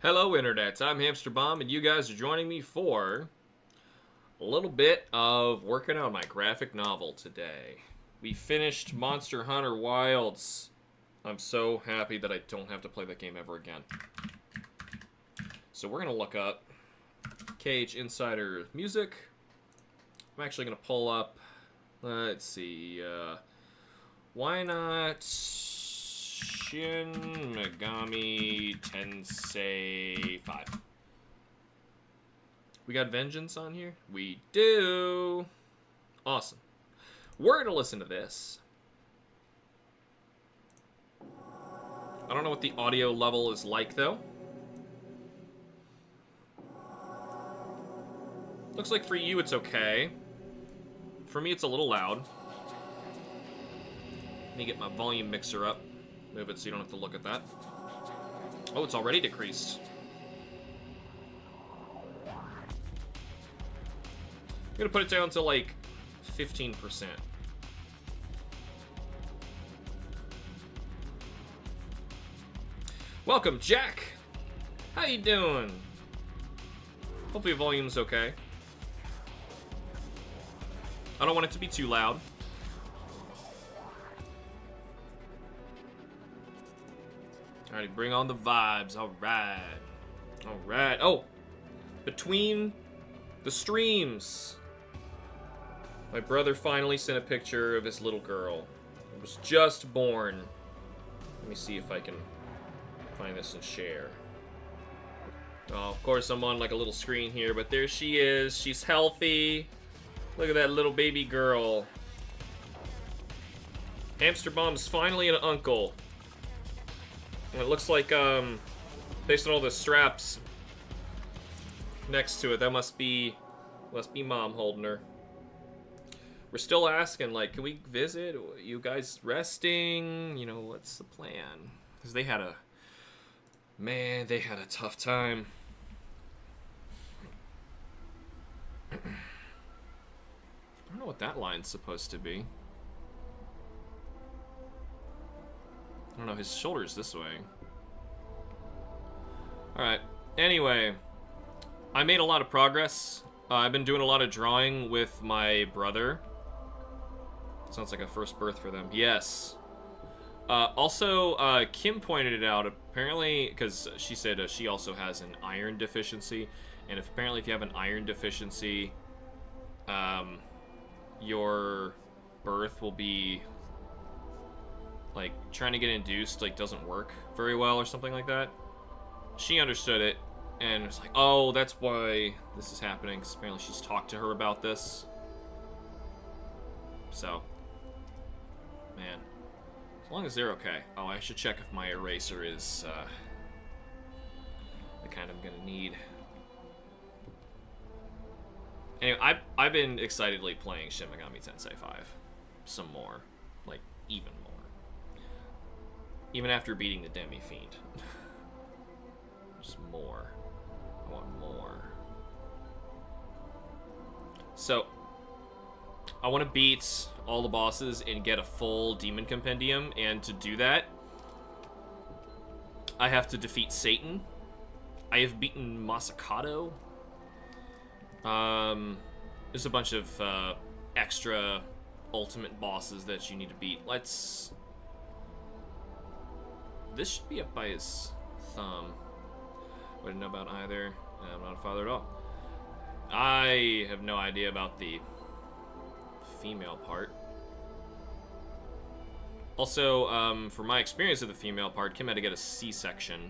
Hello, Internet. I'm HamsterBomb, and you guys are joining me for a little bit of working on my graphic novel today. We finished Monster Hunter Wilds. I'm so happy that I don't have to play that game ever again. So we're going to look up KH Insider Music. I'm actually going to pull up, let's see, why not Shin Megami Tensei 5? We got Vengeance on here? We do! Awesome. We're going to listen to this. I don't know what the audio level is like, though. Looks like for you it's okay. For me it's a little loud. Let me get my volume mixer up. Move it so you don't have to look at that. Oh, it's already decreased. I'm gonna put it down to like 15%. Welcome, Jack! How you doing? Hopefully your volume's okay. I don't want it to be too loud. Alrighty, bring on the vibes. Alright. Alright. Oh! Between the streams, my brother finally sent a picture of his little girl. It was just born. Let me see if I can find this and share. Oh, of course I'm on like a little screen here, but there she is. She's healthy. Look at that little baby girl. HamsterBomb's finally an uncle. And it looks like, based on all the straps next to it, that must be mom holding her. We're still asking, like, can we visit? You guys resting? You know, what's the plan? Because they had a tough time. I don't know what that line's supposed to be. I don't know, his shoulder's this way. Alright, anyway. I made a lot of progress. I've been doing a lot of drawing with my brother. Sounds like a first birth for them. Yes. Also, Kim pointed it out, apparently, because she said she also has an iron deficiency. And apparently if you have an iron deficiency, your birth will be, like, trying to get induced, like, doesn't work very well or something like that. She understood it, and was like, oh, that's why this is happening, because apparently she's talked to her about this. So, man, as long as they're okay. Oh, I should check if my eraser is, the kind I'm gonna need. Anyway, I've been excitedly playing Shin Megami Tensei 5 some more, like, even more. Even after beating the Demi-Fiend. Just more. I want more. So, I want to beat all the bosses and get a full Demon Compendium, and to do that, I have to defeat Satan. I have beaten Masakato. There's a bunch of extra ultimate bosses that you need to beat. This should be up by his thumb. I didn't know about either. I'm not a father at all. I have no idea about the female part. Also, from my experience of the female part, Kim had to get a C-section.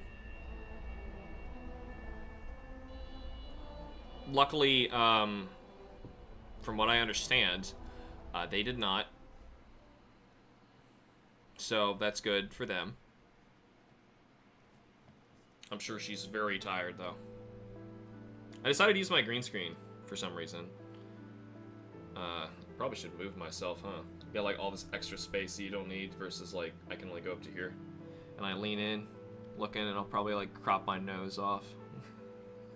Luckily, from what I understand, they did not. So that's good for them. I'm sure she's very tired, though. I decided to use my green screen for some reason. Probably should move myself, huh? Got like all this extra space that you don't need versus like I can only go up to here. And I lean in, look in, and I'll probably like crop my nose off.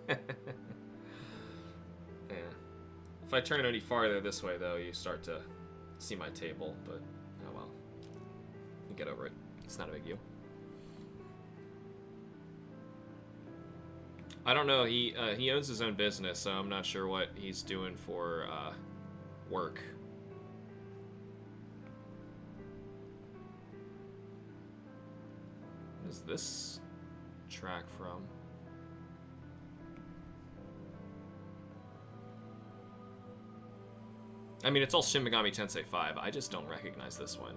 Yeah. If I turn it any farther this way, though, you start to see my table, but oh well. You get over it. It's not a big deal. I don't know. He owns his own business, so I'm not sure what he's doing for work. What is this track from? I mean, it's all Shin Megami Tensei 5. I just don't recognize this one.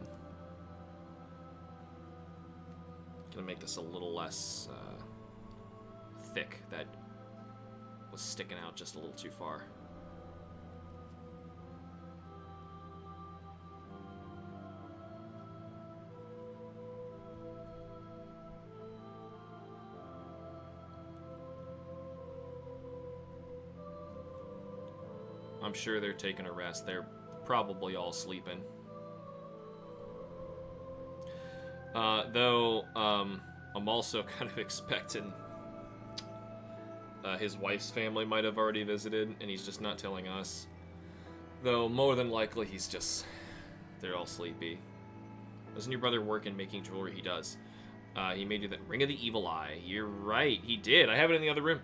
Gonna make this a little less thick. That was sticking out just a little too far. I'm sure they're taking a rest. They're probably all sleeping. Though, I'm also kind of expecting his wife's family might have already visited, and he's just not telling us. Though, more than likely, they're all sleepy. Doesn't your brother work in making jewelry? He does. He made you that Ring of the Evil Eye. You're right, he did. I have it in the other room.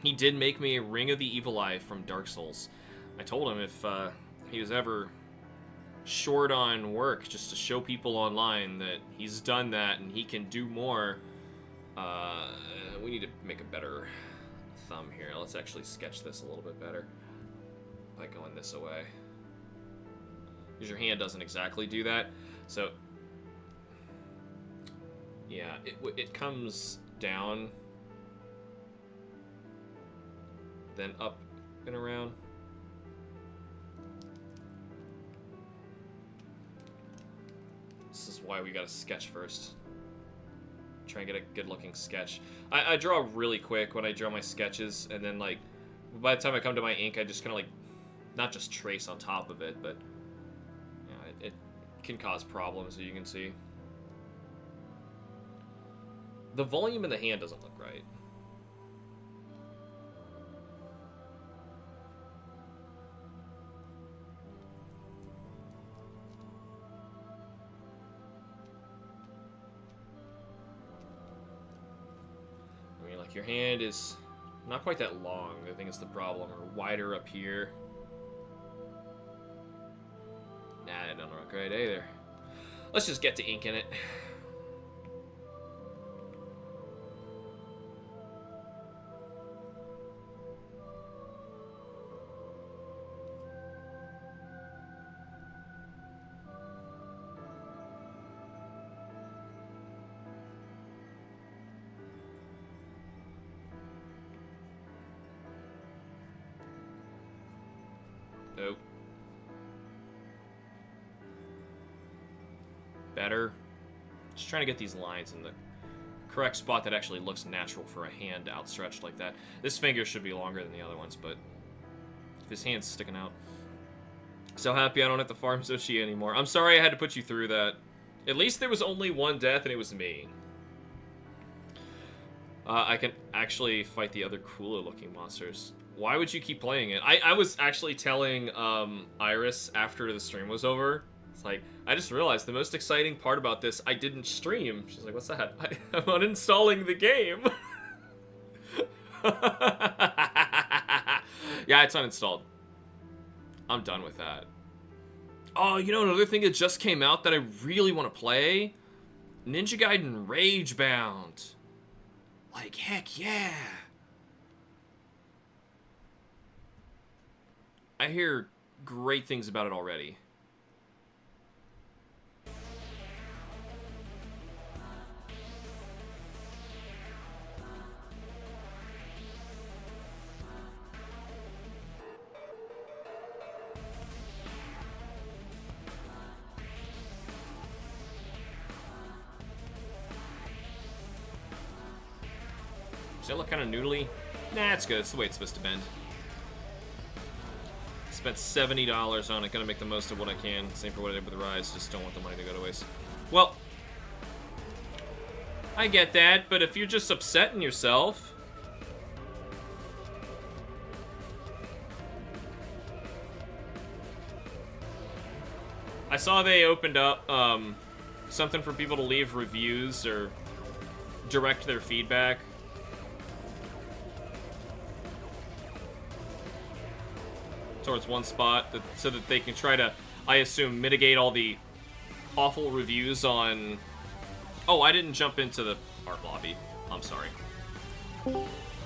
He did make me a Ring of the Evil Eye from Dark Souls. I told him if he was ever short on work, just to show people online that he's done that and he can do more. We need to make a better thumb here. Let's actually sketch this a little bit better by going this away. Because your hand doesn't exactly do that. So, yeah, it comes down, then up and around. This is why we gotta sketch first. Try and get a good looking sketch. I draw really quick when I draw my sketches, and then like by the time I come to my ink, I just kind of like not just trace on top of it, but you know, it can cause problems, as you can see. The volume in the hand doesn't look right. Your hand is not quite that long. I think it's the problem. Or wider up here. Nah, it doesn't look right either. Let's just get to inking it. Nope. Better. Just trying to get these lines in the correct spot that actually looks natural for a hand outstretched like that. This finger should be longer than the other ones, but if his hand's sticking out. So happy I don't have to farm Zoshi anymore. I'm sorry I had to put you through that. At least there was only one death, and it was me. I can actually fight the other cooler looking monsters. Why would you keep playing it? I was actually telling Iris after the stream was over. It's like, I just realized the most exciting part about this, I didn't stream. She's like, what's that? I'm uninstalling the game. Yeah, it's uninstalled. I'm done with that. Oh, you know another thing that just came out that I really want to play? Ninja Gaiden Ragebound. Like, heck yeah. I hear great things about it already. Does that look kind of noodly? Nah, it's good. It's the way it's supposed to bend. Spent $70 on it. Gonna make the most of what I can. Same for what I did with the Rise. Just don't want the money to go to waste. Well, I get that, but if you're just upsetting yourself... I saw they opened up something for people to leave reviews or direct their feedback. towards one spot so that they can try to, I assume, mitigate all the awful reviews on... Oh, I didn't jump into the art lobby. I'm sorry.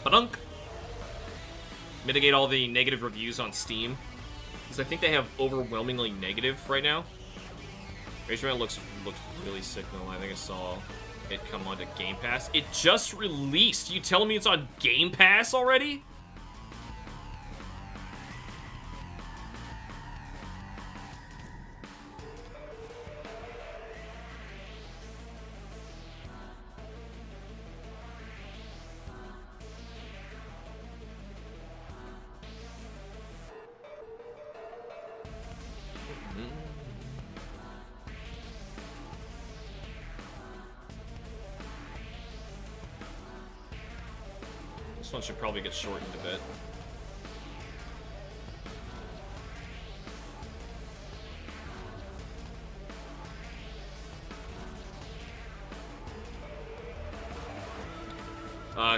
Ba-dunk! Mitigate all the negative reviews on Steam. Because I think they have overwhelmingly negative right now. Razorman looks really sick though. I think I saw it come onto Game Pass. It just released! You telling me it's on Game Pass already? This one should probably get shortened a bit.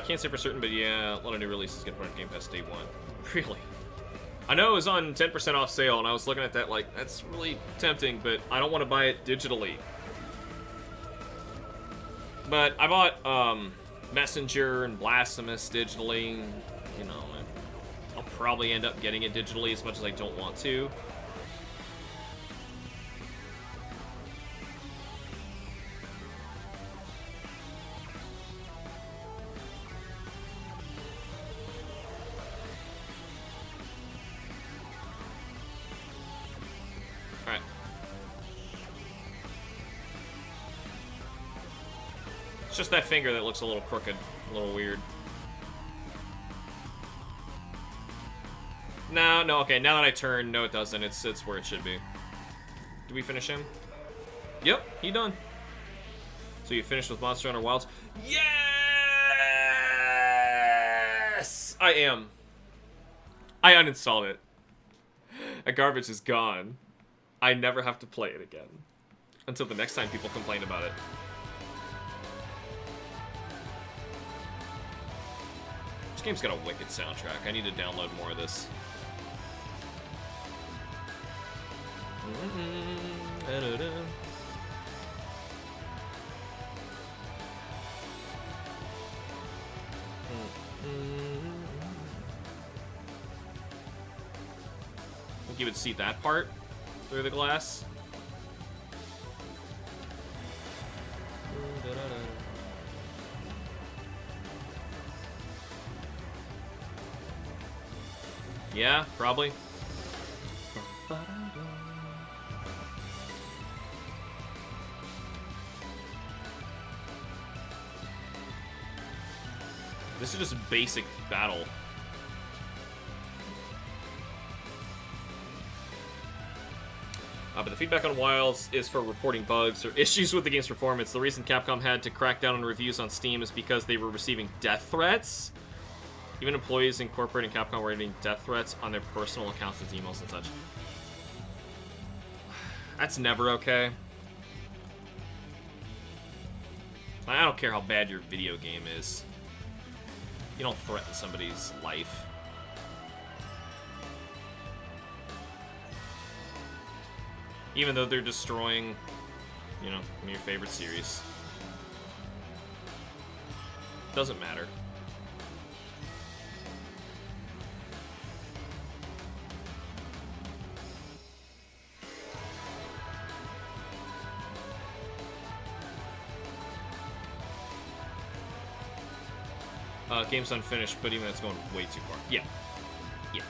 Can't say for certain, but yeah, a lot of new releases get put on Game Pass day one. Really? I know it was on 10% off sale, and I was looking at that like, that's really tempting, but I don't want to buy it digitally. But I bought, Messenger and Blasphemous digitally. You know, I'll probably end up getting it digitally as much as I don't want to. Alright. It's just that finger that looks a little crooked, a little weird. No, okay, now that I turn, no it doesn't. It's where it should be. Did we finish him? Yep, he done. So you finished with Monster Hunter Wilds? Yes! I am. I uninstalled it. That garbage is gone. I never have to play it again. Until the next time people complain about it. This game's got a wicked soundtrack. I need to download more of this. Think you would see that part through the glass? Yeah, probably. This is just basic battle. But the feedback on Wilds is for reporting bugs or issues with the game's performance. The reason Capcom had to crack down on reviews on Steam is because they were receiving death threats. Even employees incorporating Capcom were getting death threats on their personal accounts and emails and such. That's never okay. I don't care how bad your video game is. You don't threaten somebody's life. Even though they're destroying, you know, your favorite series. Doesn't matter. Game's unfinished, but even that's going way too far. Yeah. Yeah.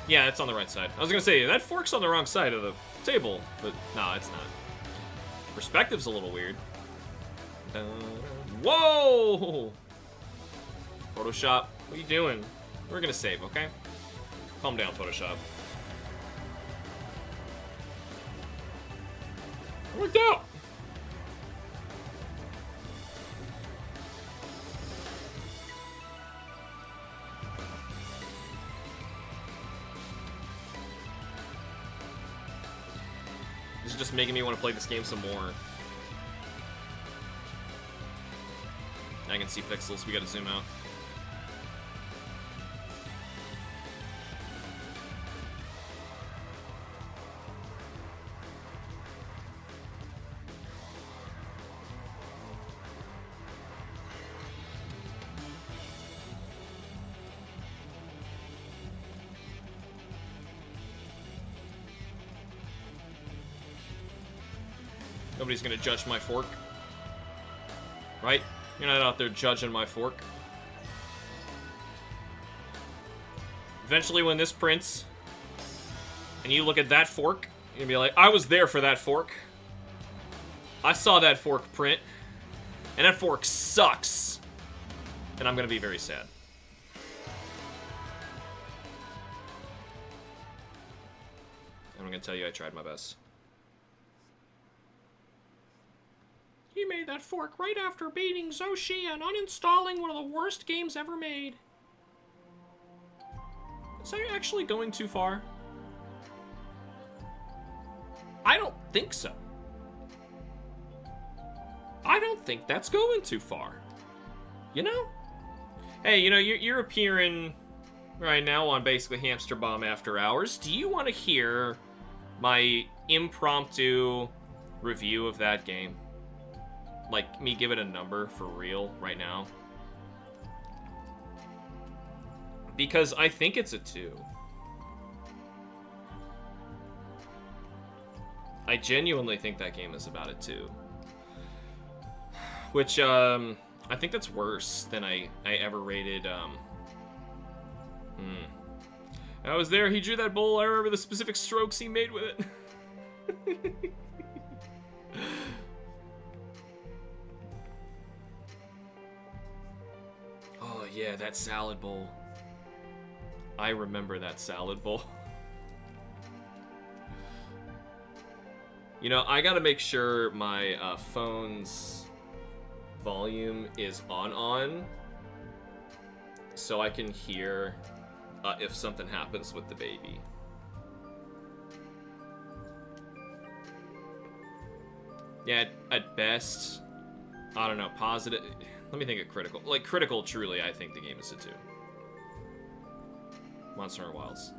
Yeah, it's on the right side. I was gonna say, that fork's on the wrong side of the table, but no, it's not. Perspective's a little weird. Whoa! Photoshop, what are you doing? We're gonna save, okay? Calm down, Photoshop. It worked out! This is just making me want to play this game some more. I can see pixels, we gotta zoom out. Nobody's gonna judge my fork. Right? You're not out there judging my fork. Eventually, when this prints, and you look at that fork, you're gonna be like, I was there for that fork. I saw that fork print, and that fork sucks. And I'm gonna be very sad. And I'm gonna tell you I tried my best. He made that fork right after beating Zoshi and uninstalling one of the worst games ever made. Is that actually going too far? I don't think so. I don't think that's going too far. You know? Hey, you know, you're appearing right now on basically HamsterBomb After Hours. Do you want to hear my impromptu review of that game? Like, me give it a number for real right now? Because I think it's a 2. I genuinely think that game is about a 2. Which, I think that's worse than I ever rated, I was there, he drew that bowl, I remember the specific strokes he made with it. Oh yeah, that salad bowl. I remember that salad bowl. You know, I gotta make sure my phone's volume is on so I can hear if something happens with the baby. Yeah, at best, I don't know, positive. Let me think of critical. Like, critical, truly, I think the game is a 2. Monster Hunter Wilds.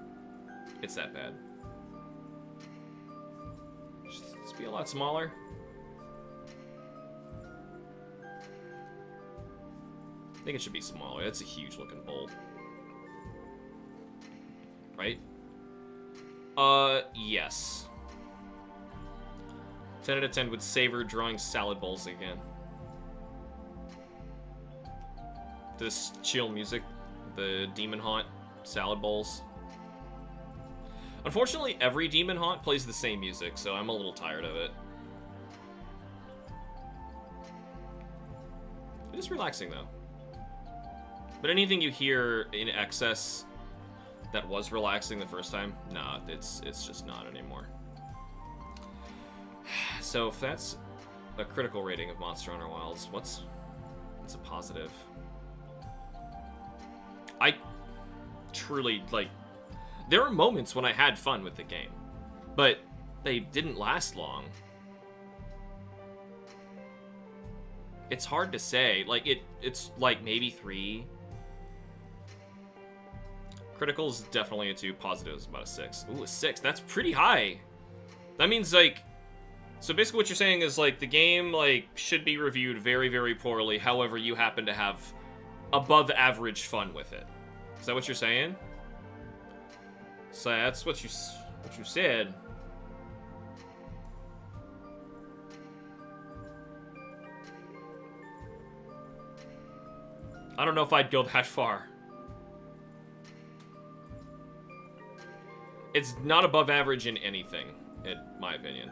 It's that bad. Should this be a lot smaller? I think it should be smaller. That's a huge looking bowl. Right? Yes. 10 out of 10 would savor drawing salad bowls again. This chill music, the Demon Haunt salad bowls. Unfortunately, every Demon Haunt plays the same music, so I'm a little tired of it. It is relaxing, though. But anything you hear in excess that was relaxing the first time, nah, it's just not anymore. So if that's a critical rating of Monster Hunter Wilds, what's a positive? I truly, like, there were moments when I had fun with the game, but they didn't last long. It's hard to say. Like, it's like maybe 3. Critical is definitely a 2. Positive is about a 6. Ooh, a 6. That's pretty high. That means, like, so basically what you're saying is, like, the game, like, should be reviewed very, very poorly. However, you happen to have above average fun with it. Is that what you're saying? So that's what you said. I don't know if I'd go that far. It's not above average in anything, in my opinion.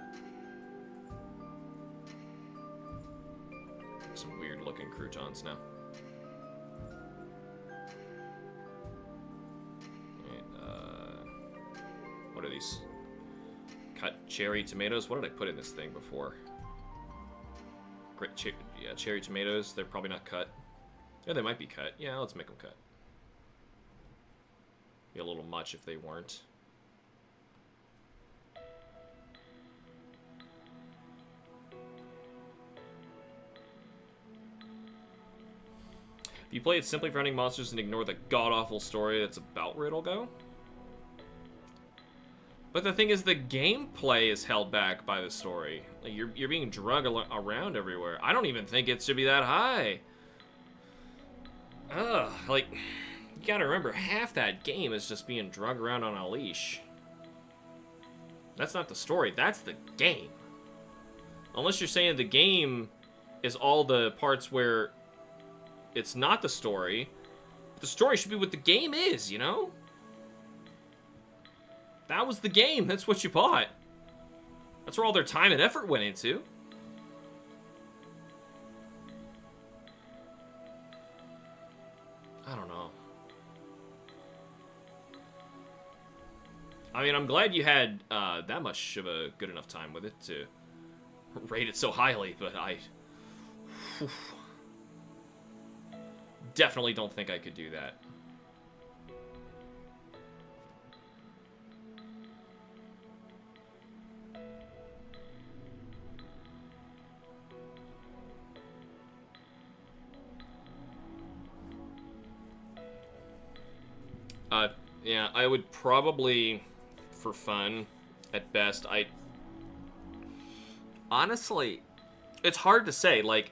Some weird looking croutons now. What are these? Cut cherry tomatoes? What did I put in this thing before? Great, yeah, cherry tomatoes. They're probably not cut. Yeah, they might be cut. Yeah, let's make them cut. Be a little much if they weren't. If you play it simply for hunting monsters and ignore the god-awful story that's about where it'll go. But the thing is, the gameplay is held back by the story. Like, you're being drugged around everywhere. I don't even think it should be that high. Ugh, like, you gotta remember, half that game is just being drugged around on a leash. That's not the story, that's the game. Unless you're saying the game is all the parts where it's not the story. The story should be what the game is, you know? That was the game. That's what you bought. That's where all their time and effort went into. I don't know. I mean, I'm glad you had that much of a good enough time with it to rate it so highly, but I definitely don't think I could do that. Yeah, I would probably, for fun, at best, honestly, it's hard to say. Like,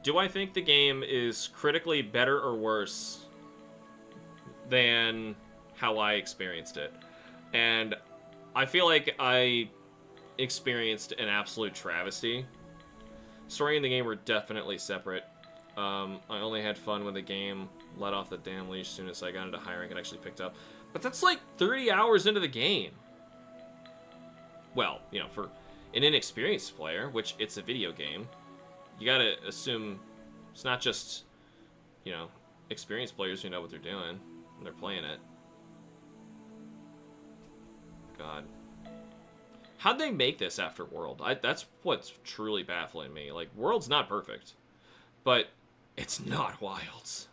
do I think the game is critically better or worse than how I experienced it? And I feel like I experienced an absolute travesty. Story and the game were definitely separate. I only had fun when the game let off the damn leash as soon as I got into high rank and actually picked up. But that's like 30 hours into the game. Well, you know, for an inexperienced player, which it's a video game, you gotta assume it's not just, you know, experienced players who know what they're doing when they're playing it. God. How'd they make this after World? That's what's truly baffling me. Like, World's not perfect, but it's not Wilds.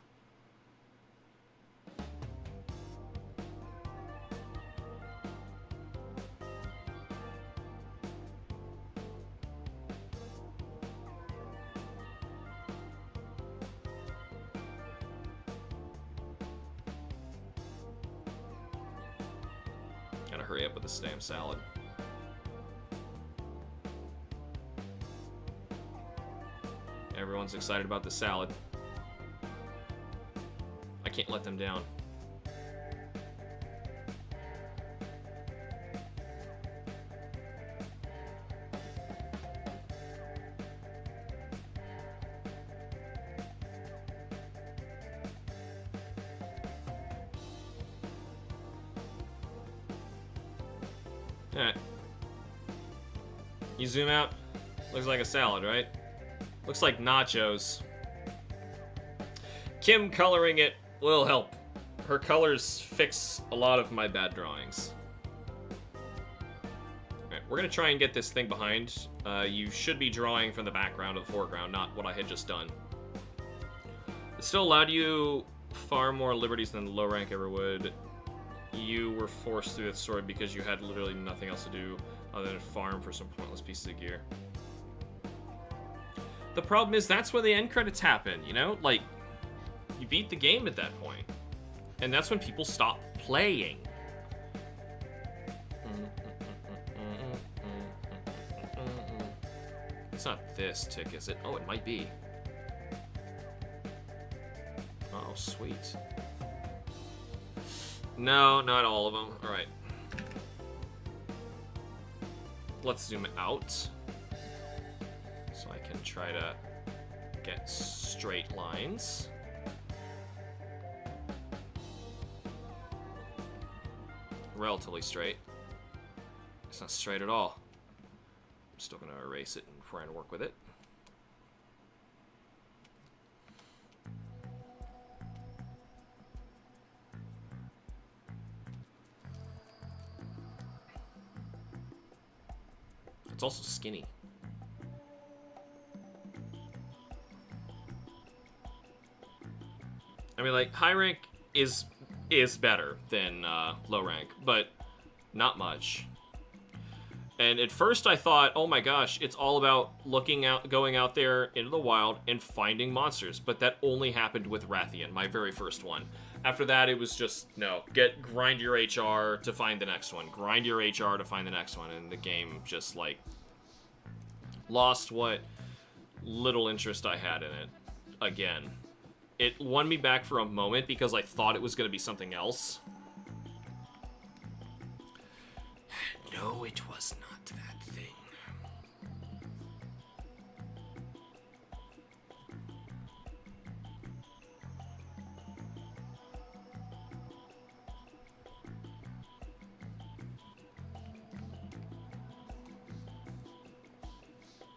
Gotta hurry up with this damn salad. Everyone's excited about the salad. I can't let them down. Alright. You zoom out. Looks like a salad, right? Looks like nachos. Kim coloring it will help. Her colors fix a lot of my bad drawings. Alright, we're gonna try and get this thing behind. You should be drawing from the background of the foreground, not what I had just done. It still allowed you far more liberties than the low rank ever would. You were forced through that story because you had literally nothing else to do other than farm for some pointless pieces of gear. The problem is that's where the end credits happen, you know? Like, you beat the game at that point. And that's when people stop playing. It's not this tick, is it? Oh, it might be. Oh, sweet. No, not all of them. Alright. Let's zoom out. So I can try to get straight lines. Relatively straight. It's not straight at all. I'm still going to erase it and try and work with it. It's also skinny. I mean, like, high rank is better than low rank, but not much. And at first I thought, oh my gosh, it's all about going out there into the wild and finding monsters. But that only happened with Rathian, my very first one. After that, it was just, no, grind your HR to find the next one. Grind your HR to find the next one. And the game just, like, lost what little interest I had in it again. It won me back for a moment because I thought it was going to be something else. No, it was not that thing.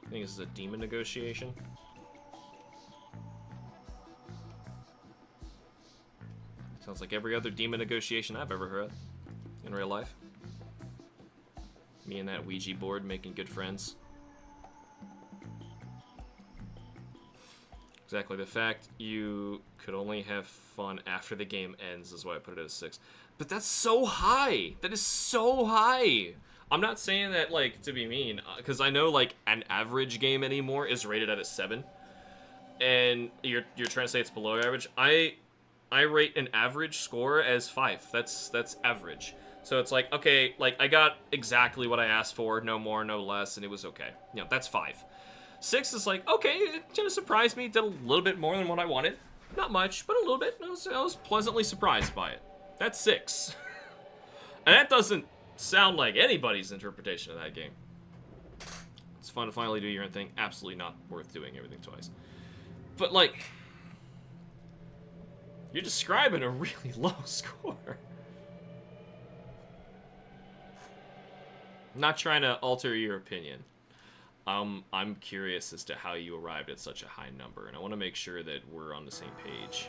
I think this is a demon negotiation. Sounds like every other demon negotiation I've ever heard in real life. Me and that Ouija board making good friends. Exactly. The fact you could only have fun after the game ends is why I put it at a 6. But that's so high! That is so high! I'm not saying that, like, to be mean, because I know, like, an average game anymore is rated at a 7. And you're trying to say it's below average. I rate an average score as 5. That's average. So it's like, okay, like, I got exactly what I asked for, no more, no less, and it was okay. You know, that's 5. 6 is like, okay, it kind of surprised me, did a little bit more than what I wanted. Not much, but a little bit. I was pleasantly surprised by it. That's 6. And that doesn't sound like anybody's interpretation of that game. It's fun to finally do your own thing. Absolutely not worth doing everything twice. But, like, you're describing a really low score. I'm not trying to alter your opinion. I'm curious as to how you arrived at such a high number, and I want to make sure that we're on the same page.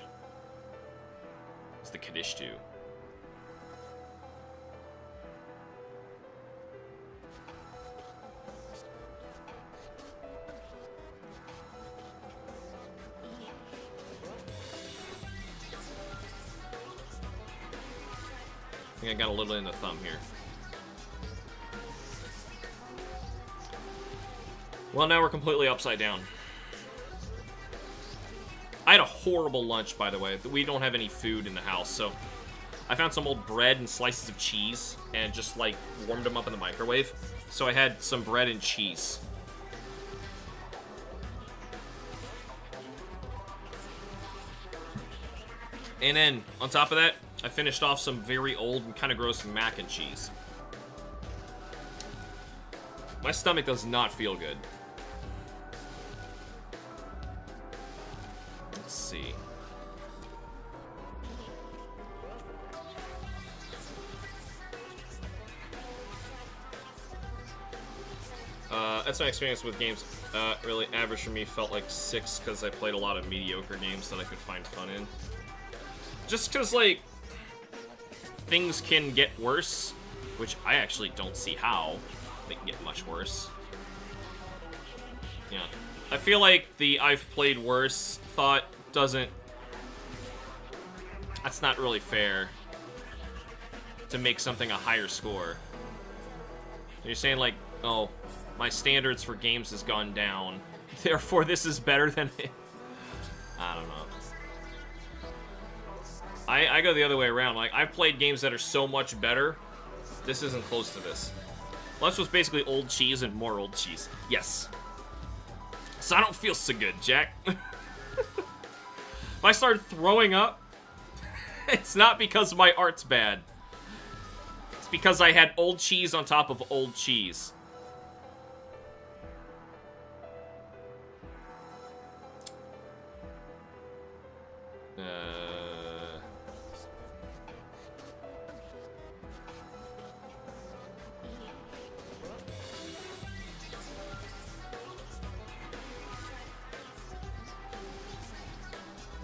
It's the Kadishtu. I think I got a little in the thumb here. Well, now we're completely upside down. I had a horrible lunch, by the way. We don't have any food in the house, so I found some old bread and slices of cheese and just, like, warmed them up in the microwave. So I had some bread and cheese. And then, on top of that, I finished off some very old and kind of gross mac and cheese. My stomach does not feel good. Let's see. That's my experience with games. Really, average for me felt like 6 because I played a lot of mediocre games that I could find fun in. Just because, like, things can get worse, which I actually don't see how they can get much worse. Yeah. I feel like the I've played worse thought doesn't... That's not really fair to make something a higher score. You're saying, like, oh, my standards for games has gone down, therefore this is better than it. I don't know. I go the other way around. Like, I've played games that are so much better. This isn't close to this. Lunch was basically old cheese and more old cheese. Yes. So I don't feel so good, Jack. If I start throwing up, it's not because my art's bad. It's because I had old cheese on top of old cheese.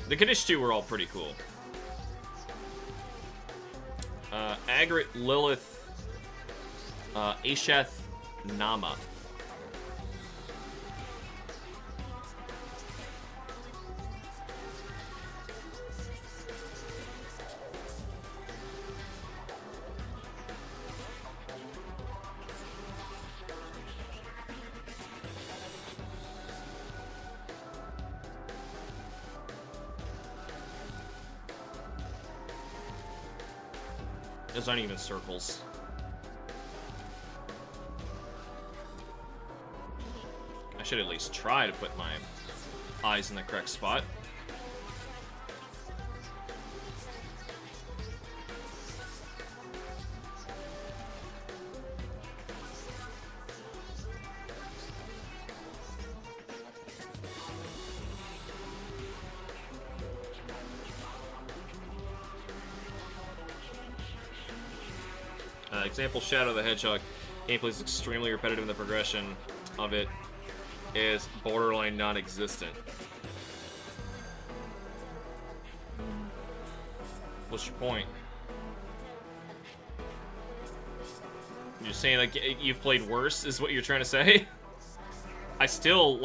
The Kaddish 2 were all pretty cool. Agrit, Lilith, Asheth, Nama. Those aren't even circles. I should at least try to put my eyes in the correct spot. Example, Shadow the Hedgehog. Gameplay is extremely repetitive in the progression of it. is borderline non-existent. What's your point? You're saying like you've played worse is what you're trying to say? I still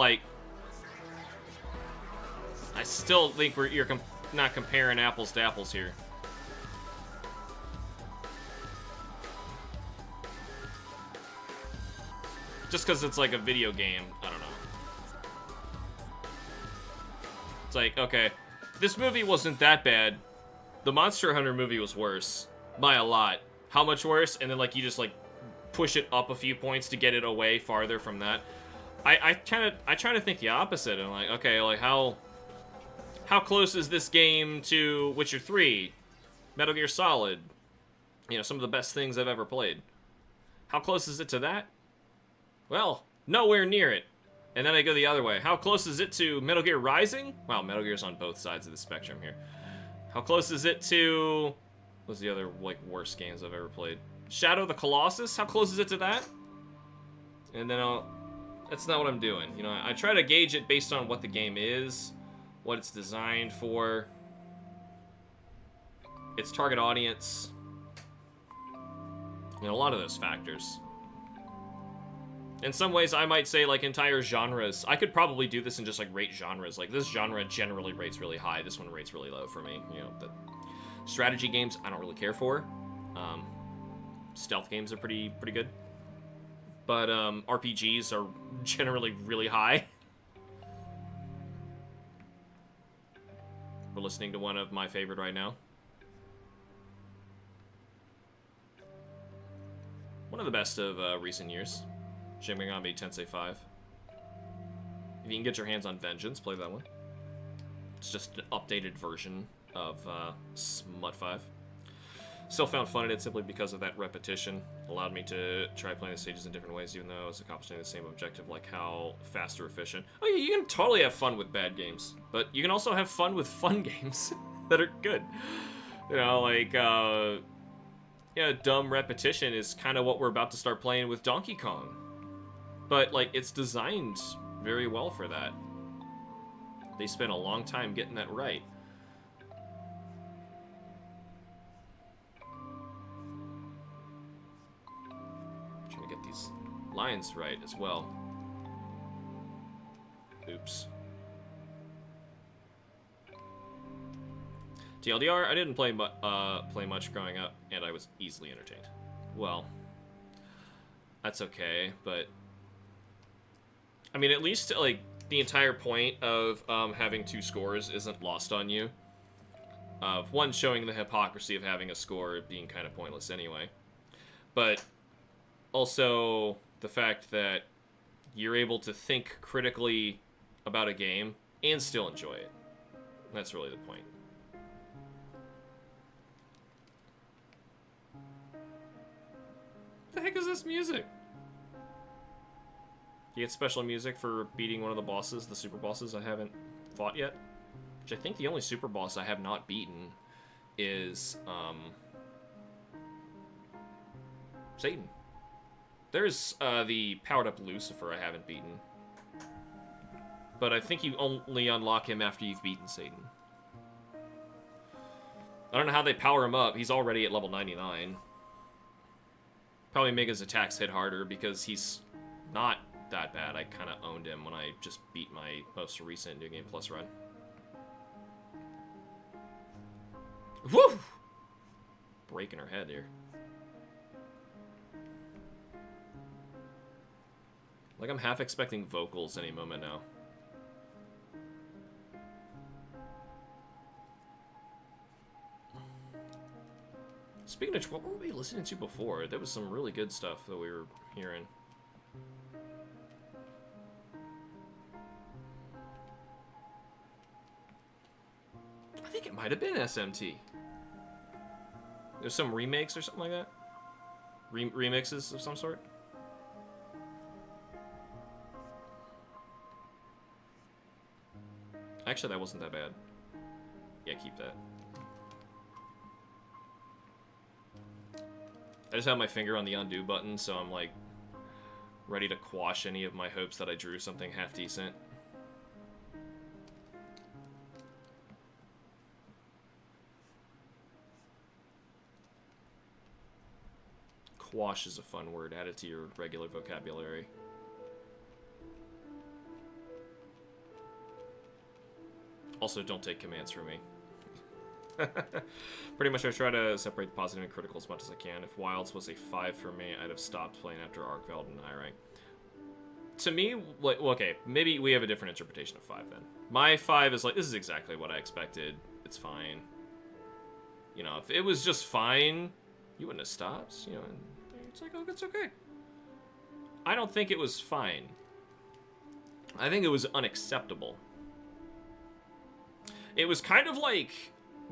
think you're not comparing apples to apples here. Just because it's like a video game, I don't know. It's like, okay, this movie wasn't that bad. The Monster Hunter movie was worse by a lot. How much worse? And then like you just like push it up a few points to get it away farther from that. I try to think the opposite. I'm like, okay, like how close is this game to Witcher 3, Metal Gear Solid? You know, some of the best things I've ever played. How close is it to that? Well, nowhere near it. And then I go the other way. How close is it to Metal Gear Rising? Wow, Metal Gear's on both sides of the spectrum here. How close is it to... What's the other, like, worst games I've ever played? Shadow of the Colossus? How close is it to that? And then that's not what I'm doing. You know, I try to gauge it based on what the game is, what it's designed for, its target audience, you know, a lot of those factors. In some ways, I might say, like, entire genres. I could probably do this and just, like, rate genres. Like, this genre generally rates really high. This one rates really low for me. You know, the strategy games, I don't really care for. Stealth games are pretty good. But, RPGs are generally really high. We're listening to one of my favorite right now. One of the best of recent years. Shin Megami Tensei 5. If you can get your hands on Vengeance, play that one. It's just an updated version of Smut 5. Still found fun in it simply because of that repetition. Allowed me to try playing the stages in different ways, even though I was accomplishing the same objective, like how fast or efficient. Oh yeah, you can totally have fun with bad games, but you can also have fun with fun games that are good. You know, like, yeah, dumb repetition is kind of what we're about to start playing with Donkey Kong. But, like, it's designed very well for that. They spent a long time getting that right. Trying to get these lines right as well. Oops. TLDR, I didn't play much growing up, and I was easily entertained. Well, that's okay, but... I mean, at least, like, the entire point of having two scores isn't lost on you. One, showing the hypocrisy of having a score being kind of pointless anyway. But also the fact that you're able to think critically about a game and still enjoy it. That's really the point. What the heck is this music? You get special music for beating one of the bosses, the super bosses I haven't fought yet. Which I think the only super boss I have not beaten is, Satan. There's, the powered-up Lucifer I haven't beaten. But I think you only unlock him after you've beaten Satan. I don't know how they power him up. He's already at level 99. Probably make his attacks hit harder because he's not that bad. I kind of owned him when I just beat my most recent New Game Plus run. Woo! Breaking her head here. Like, I'm half expecting vocals any moment now. Speaking of, what were we listening to before? There was some really good stuff that we were hearing. I think it might have been SMT. There's some remakes or something like that? Remixes of some sort? Actually, that wasn't that bad. Yeah, keep that. I just have my finger on the undo button, so I'm like ready to quash any of my hopes that I drew something half decent. Quash is a fun word. Add it to your regular vocabulary. Also, don't take commands from me. Pretty much I try to separate the positive and critical as much as I can. If Wilds was a 5 for me, I'd have stopped playing after Arkveld and high rank. To me, like, well, okay, maybe we have a different interpretation of 5 then. My 5 is like, this is exactly what I expected. It's fine. You know, if it was just fine, you wouldn't have stopped. You know, and it's like, oh, it's okay. I don't think it was fine. I think it was unacceptable. It was kind of like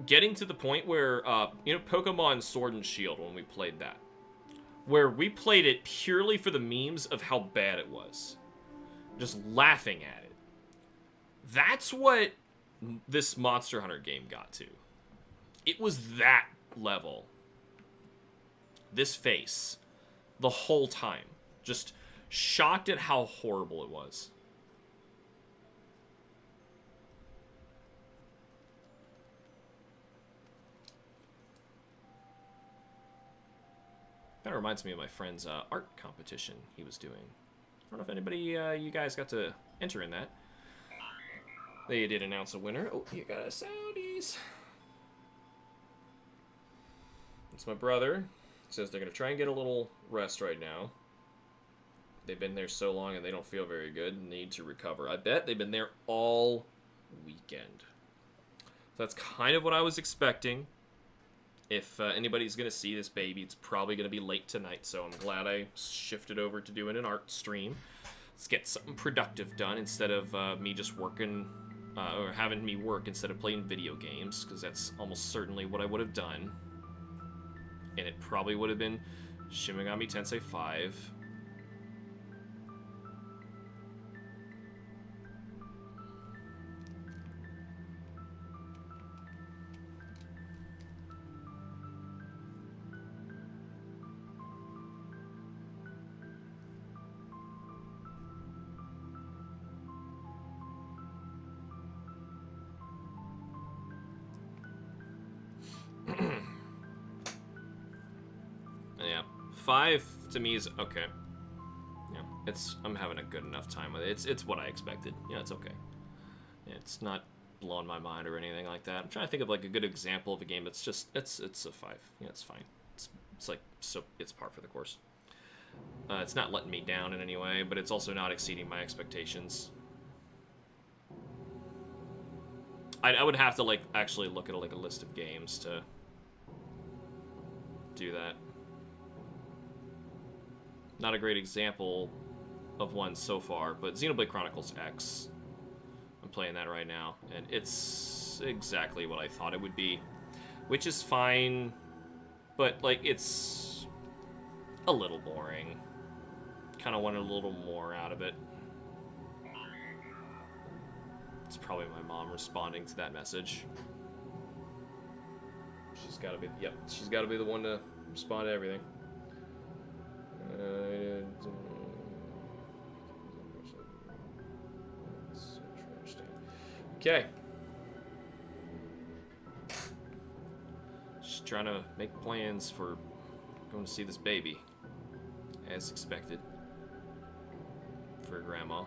getting to the point where, you know, Pokemon Sword and Shield, when we played that. Where we played it purely for the memes of how bad it was. Just laughing at it. That's what this Monster Hunter game got to. It was that level. This face. The whole time. Just shocked at how horrible it was. Kind of reminds me of my friend's art competition he was doing. I don't know if anybody, you guys got to enter in that. They did announce a winner. Oh, you got Saudis. It's my brother. Says they're going to try and get a little rest right now. They've been there so long and they don't feel very good. Need to recover. I bet they've been there all weekend. So that's kind of what I was expecting. If anybody's going to see this baby, it's probably going to be late tonight, so I'm glad I shifted over to doing an art stream. Let's get something productive done instead of me just working, or having me work instead of playing video games, because that's almost certainly what I would have done. And it probably would have been Shin Megami Tensei 5. Yeah, 5 to me is okay. Yeah, I'm having a good enough time with it. It's what I expected. Yeah, it's okay. Yeah, it's not blowing my mind or anything like that. I'm trying to think of like a good example of a game that's just it's a 5. Yeah, it's fine. It's like, so it's par for the course. It's not letting me down in any way, but it's also not exceeding my expectations. I would have to like actually look at like a list of games to do that. Not a great example of one so far, but Xenoblade Chronicles X. I'm playing that right now, and it's exactly what I thought it would be, which is fine, but like it's a little boring. Kind of wanted a little more out of it. It's probably my mom responding to that message. She's got to be, yep, she's got to be the one to respond to everything. Okay. Just trying to make plans for going to see this baby, as expected, for Grandma.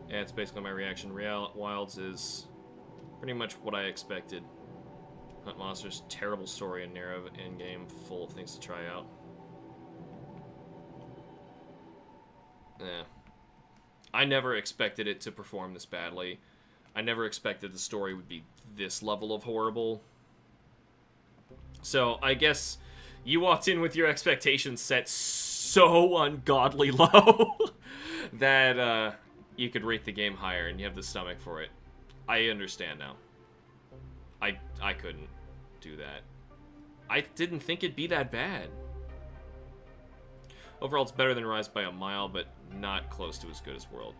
Yeah, it's basically my reaction. Wilds is pretty much what I expected. Hunt monsters, terrible story and narrow endgame, full of things to try out. Yeah. I never expected it to perform this badly. I never expected the story would be this level of horrible. So, I guess you walked in with your expectations set so ungodly low that, you could rate the game higher and you have the stomach for it. I understand now. I couldn't do that. I didn't think it'd be that bad. Overall, it's better than Rise by a mile, but not close to as good as World.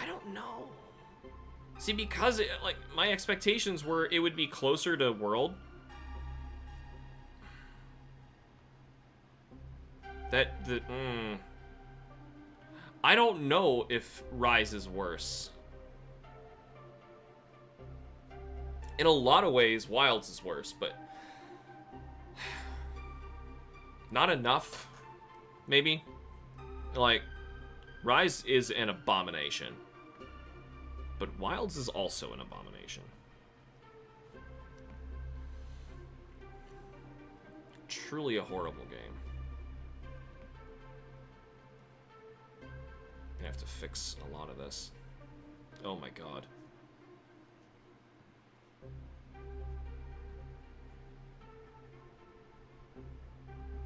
I don't know. See, because like my expectations were it would be closer to World. I don't know if Rise is worse. In a lot of ways, Wilds is worse, but not enough, maybe. Like, Rise is an abomination, but Wilds is also an abomination. Truly a horrible game. I have to fix a lot of this. Oh my god.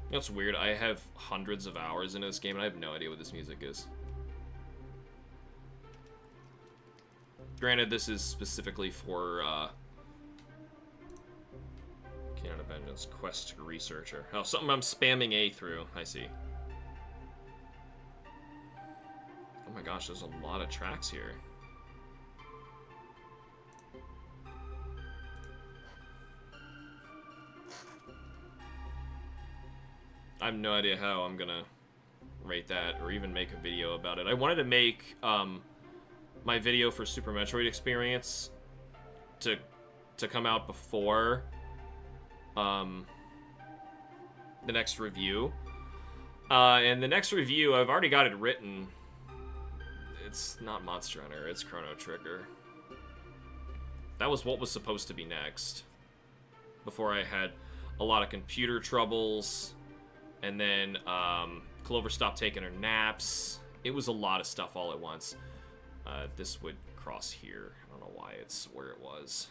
You know what's weird? I have hundreds of hours in this game and I have no idea what this music is. Granted, this is specifically for Canada Vengeance Quest Researcher. Oh, something I'm spamming A through. I see. Oh my gosh, there's a lot of tracks here. I have no idea how I'm gonna rate that or even make a video about it. I wanted to make my video for Super Metroid Experience to come out before the next review. And the next review, I've already got it written. It's not Monster Hunter, it's Chrono Trigger. That was what was supposed to be next. Before I had a lot of computer troubles, and then Clover stopped taking her naps. It was a lot of stuff all at once. This would cross here. I don't know why it's where it was.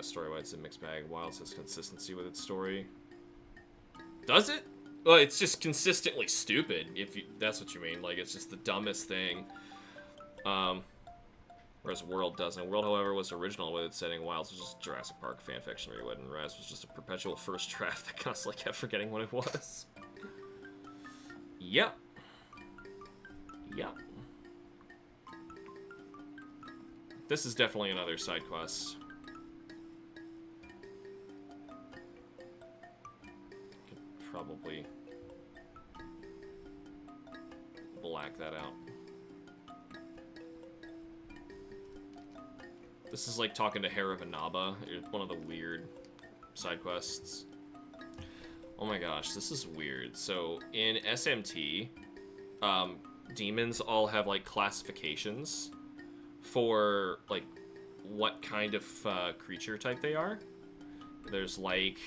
Story-wise, it's a mixed bag. Wilds has consistency with its story. Does it? Well, it's just consistently stupid, if that's what you mean. Like, it's just the dumbest thing. Whereas World doesn't. World, however, was original with its setting. Wilds was just Jurassic Park fanfiction rewood, and Rise was just a perpetual first draft that constantly kept forgetting what it was. Yep. Yep. This is definitely another side quest. Could probably black that out. This is like talking to Haravanaba, one of the weird side quests. Oh my gosh, this is weird. So in SMT, demons all have like classifications for like what kind of creature type they are. There's like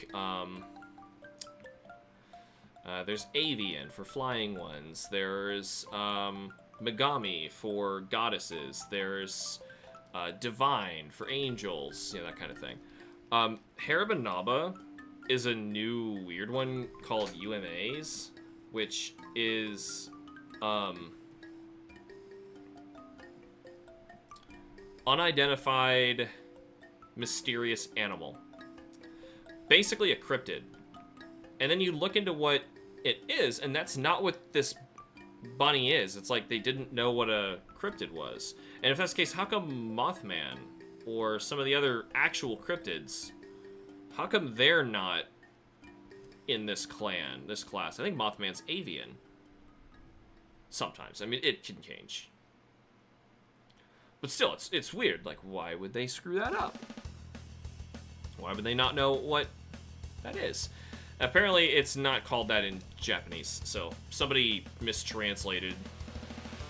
there's avian for flying ones. There's Megami for goddesses. There's divine for angels, you know, that kind of thing. Harabanaba is a new weird one called UMAs, which is unidentified mysterious animal. Basically a cryptid. And then you look into what it is, and that's not what this bunny is. It's like they didn't know what a cryptid was. And if that's the case, how come Mothman or some of the other actual cryptids, how come they're not in this clan, this class? I think Mothman's avian. Sometimes. I mean, it can change. But still, it's weird. Like, why would they screw that up? Why would they not know what that is? Apparently, it's not called that in Japanese, so somebody mistranslated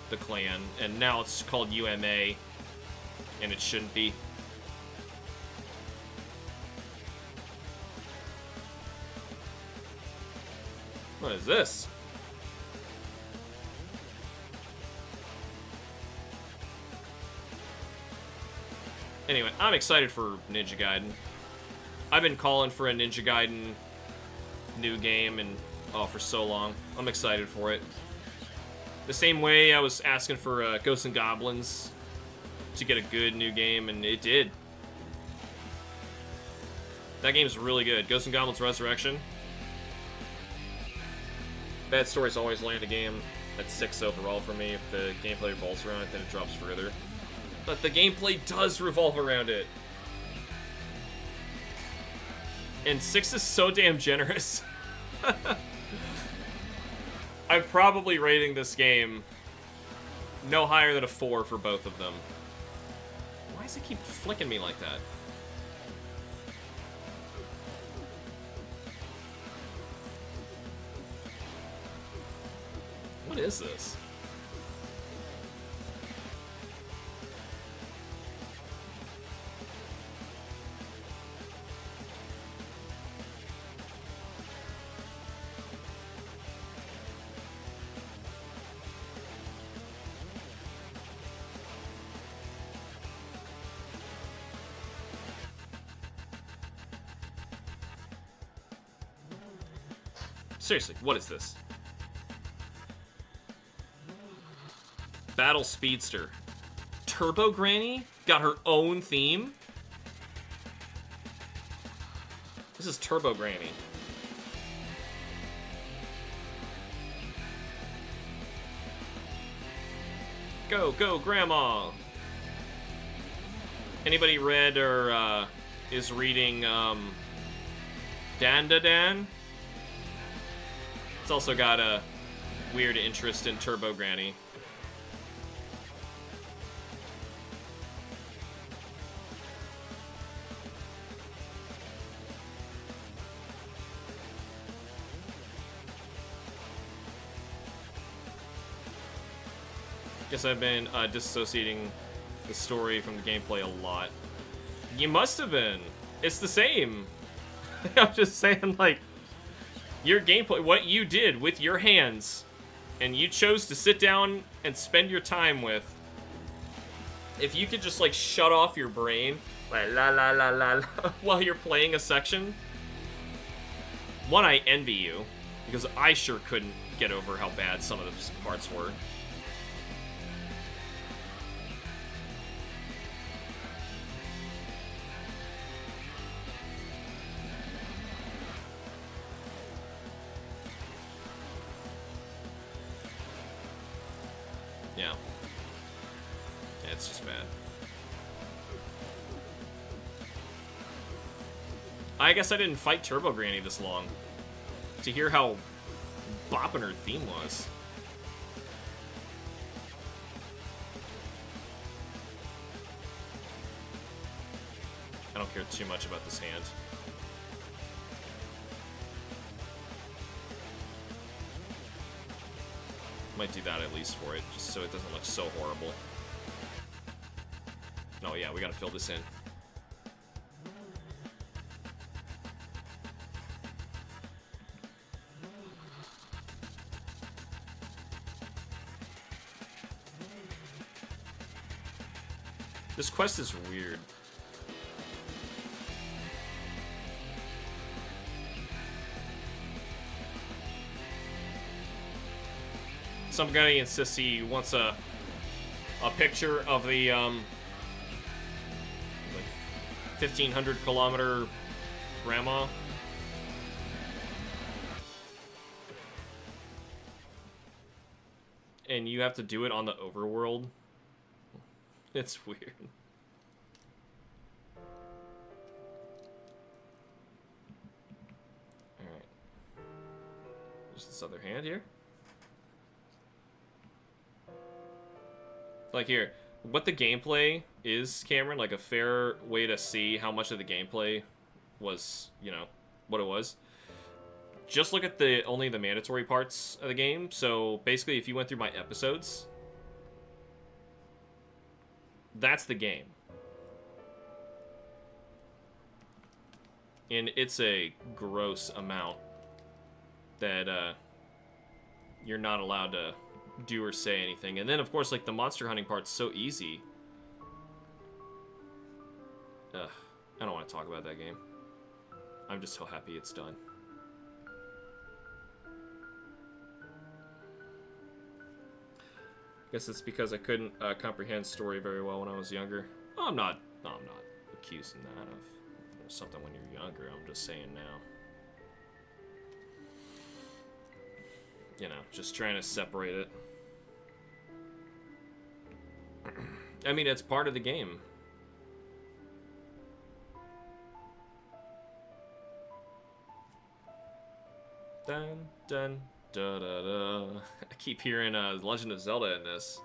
the clan, and now it's called UMA, and it shouldn't be. What is this? Anyway, I'm excited for Ninja Gaiden. I've been calling for a Ninja Gaiden new game and for so long. I'm excited for it. The same way I was asking for Ghosts and Goblins to get a good new game, and it did. That game's really good. Ghosts and Goblins Resurrection. Bad stories always land a game at 6 overall for me. If the gameplay revolves around it, then it drops further. But the gameplay does revolve around it. And 6 is so damn generous. I'm probably rating this game no higher than a 4 for both of them. Why does it keep flicking me like that? What is this? Seriously, what is this? Battle Speedster. Turbo Granny got her own theme? This is Turbo Granny. Go, go, Grandma! Anybody read or is reading Dan Da Dan? It's also got a weird interest in Turbo Granny. Guess I've been disassociating the story from the gameplay a lot. You must have been. It's the same. I'm just saying, like, your gameplay, what you did with your hands, and you chose to sit down and spend your time with. If you could just, like, shut off your brain, like, la la la la la, while you're playing a section. One, I envy you, because I sure couldn't get over how bad some of the parts were. Yeah. Yeah, it's just bad. I guess I didn't fight Turbo Granny this long to hear how bopping her theme was. I don't care too much about this hand. Might do that at least for it, just so it doesn't look so horrible. Oh yeah, we gotta fill this in. This quest is weird. Some guy insists he wants a picture of the like 1,500 kilometer grandma. And you have to do it on the overworld. It's weird. Alright. There's this other hand here. Like here, what the gameplay is, Cameron, like a fair way to see how much of the gameplay was, you know, what it was. Just look at only the mandatory parts of the game. So basically, if you went through my episodes, that's the game. And it's a gross amount that you're not allowed to do or say anything. And then, of course, like, the monster hunting part's so easy. Ugh, I don't want to talk about that game. I'm just so happy it's done. Guess it's because I couldn't comprehend story very well when I was younger. Oh, I'm not accusing that of something when you're younger. I'm just saying now. you know, just trying to separate it. I mean, it's part of the game. Dun, dun, da, da, da. I keep hearing Legend of Zelda in this.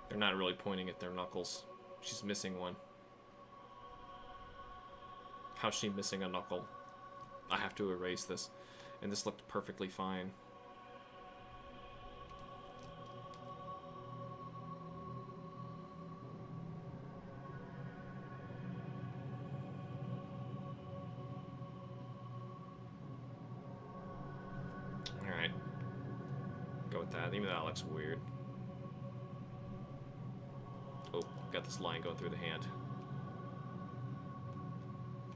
They're not really pointing at their knuckles. She's missing one. How's she missing a knuckle? I have to erase this. And this looked perfectly fine. Alright. Go with that. Even that looks weird. Oh, got this line going through the hand.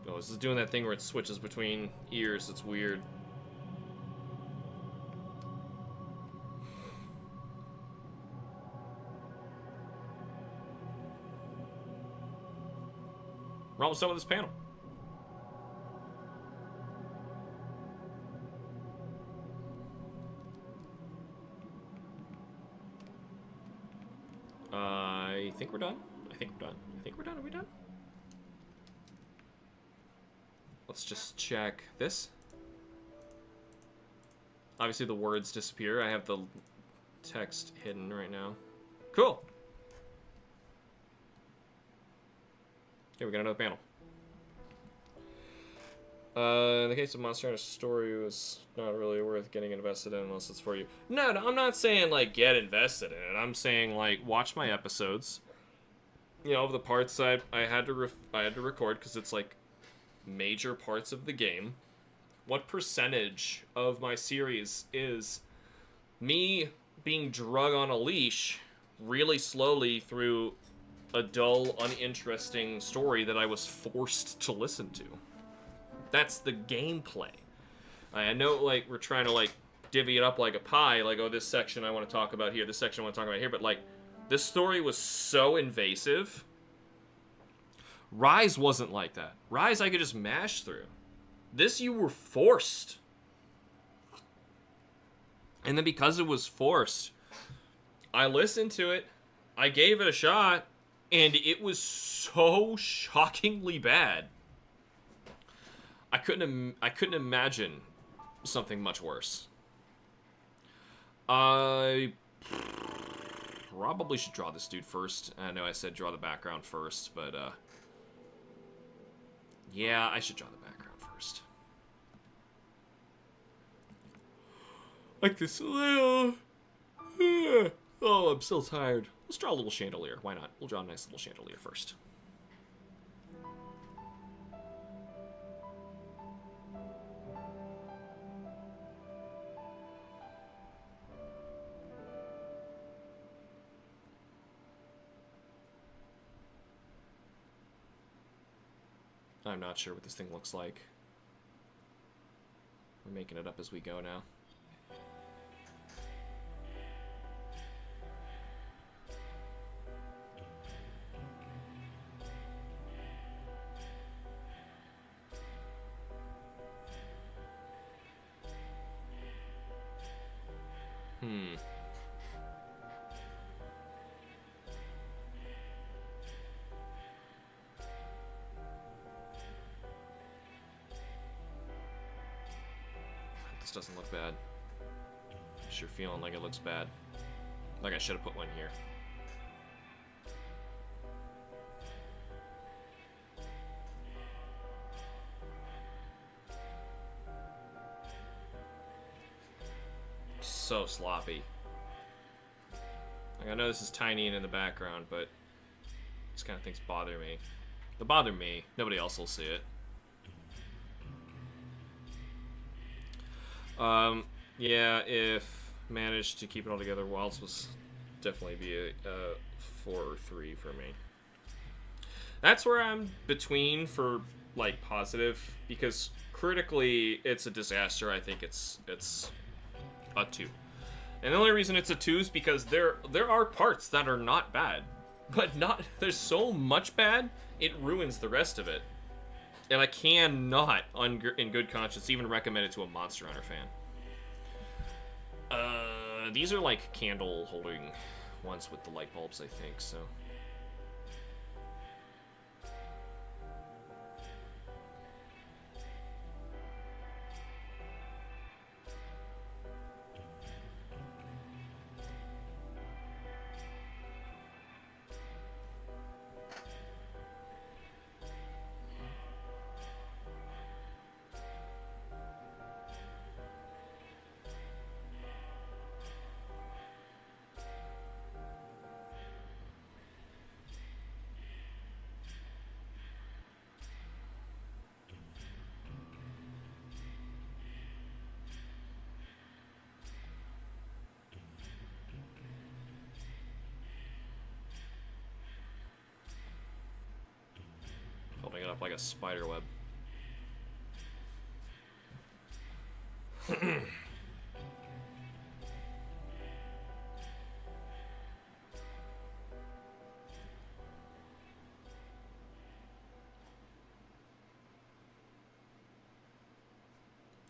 Oh, this is doing that thing where it switches between ears. It's weird. We're almost done with this panel. I think we're done. I think we're done. I think we're done. Are we done? Let's just check this. Obviously the words disappear. I have the text hidden right now. Cool. Okay, we got another panel. In the case of Monster Hunter Story, it was not really worth getting invested in unless it's for you. No, I'm not saying, like, get invested in it. I'm saying, like, watch my episodes. You know, of the parts I had to record, because it's, like, major parts of the game. What percentage of my series is me being drug on a leash really slowly through a dull, uninteresting story that I was forced to listen to? That's the gameplay. I know, like, we're trying to, like, divvy it up like a pie. Like, oh, this section I want to talk about here, this section I want to talk about here. But, like, this story was so invasive. Rise wasn't like that. Rise I could just mash through. This you were forced. And then because it was forced, I listened to it, I gave it a shot, and it was so shockingly bad. I couldn't imagine something much worse. I probably should draw this dude first. I know I said draw the background first, but yeah, I should draw the background first. Like this little... Oh, I'm still tired. Let's draw a little chandelier. Why not? We'll draw a nice little chandelier first. I'm not sure what this thing looks like. We're making it up as we go now. This doesn't look bad. Sure feeling like it looks bad. Like I should have put one here. So sloppy. Like, I know this is tiny and in the background, but these kind of things bother me. They bother me. Nobody else will see it. Yeah, if managed to keep it all together, Wilds was definitely be a 4 or 3 for me. That's where I'm between for like positive, because critically it's a disaster. I think it's a 2. And the only reason it's a 2 is because there are parts that are not bad, but there's so much bad it ruins the rest of it. And I cannot, in good conscience, even recommend it to a Monster Hunter fan. These are like candle holding ones with the light bulbs, I think, so. Holding it up like a spider web.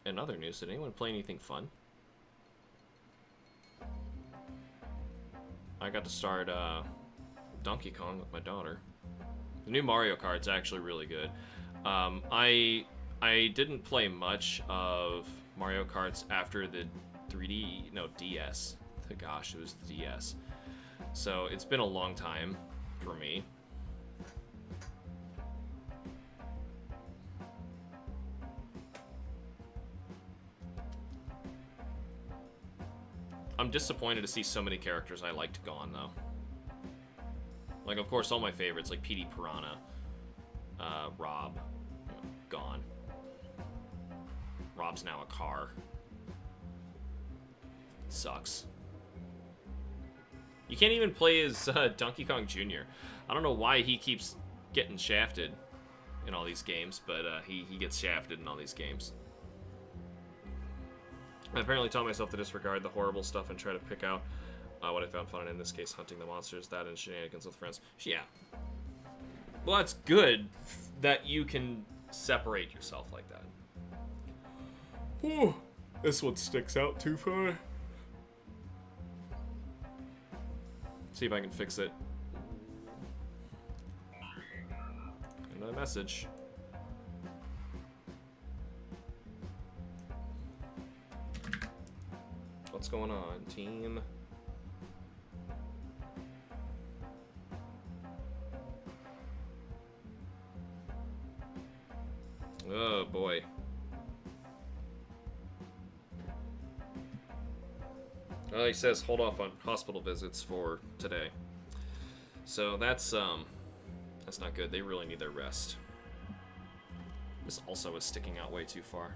In other news, did anyone play anything fun? I got to start Donkey Kong with my daughter. The new Mario Kart's actually really good. I didn't play much of Mario Karts after the DS. Gosh, it was the DS. So it's been a long time for me. I'm disappointed to see so many characters I liked gone, though. Like, of course, all my favorites, like PD Piranha, Rob, gone. Rob's now a car. Sucks. You can't even play as Donkey Kong Jr. I don't know why he keeps getting shafted in all these games, but he gets shafted in all these games. I apparently taught myself to disregard the horrible stuff and try to pick out what I found fun, and in this case, hunting the monsters, that and shenanigans with friends. Yeah. Well, that's good that you can separate yourself like that. Ooh, this one sticks out too far. See if I can fix it. Another message. What's going on, team? Oh boy. He says hold off on hospital visits for today. So that's not good. They really need their rest. This also is sticking out way too far.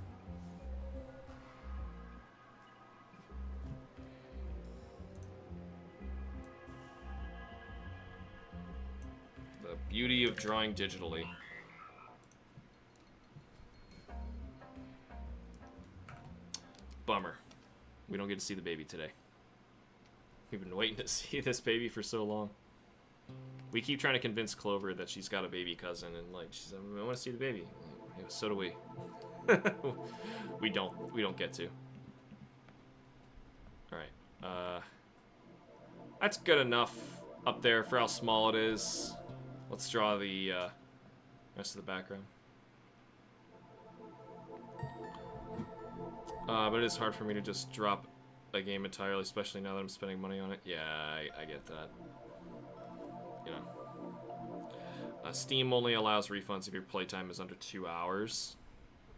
The beauty of drawing digitally. Bummer. We don't get to see the baby today. We've been waiting to see this baby for so long. We keep trying to convince Clover that she's got a baby cousin, and like she's like, I want to see the baby. Like, so do we. We don't get to. All right. That's good enough up there for how small it is. Let's draw the rest of the background. But it is hard for me to just drop a game entirely, especially now that I'm spending money on it. Yeah, I get that. You know. Steam only allows refunds if your playtime is under 2 hours.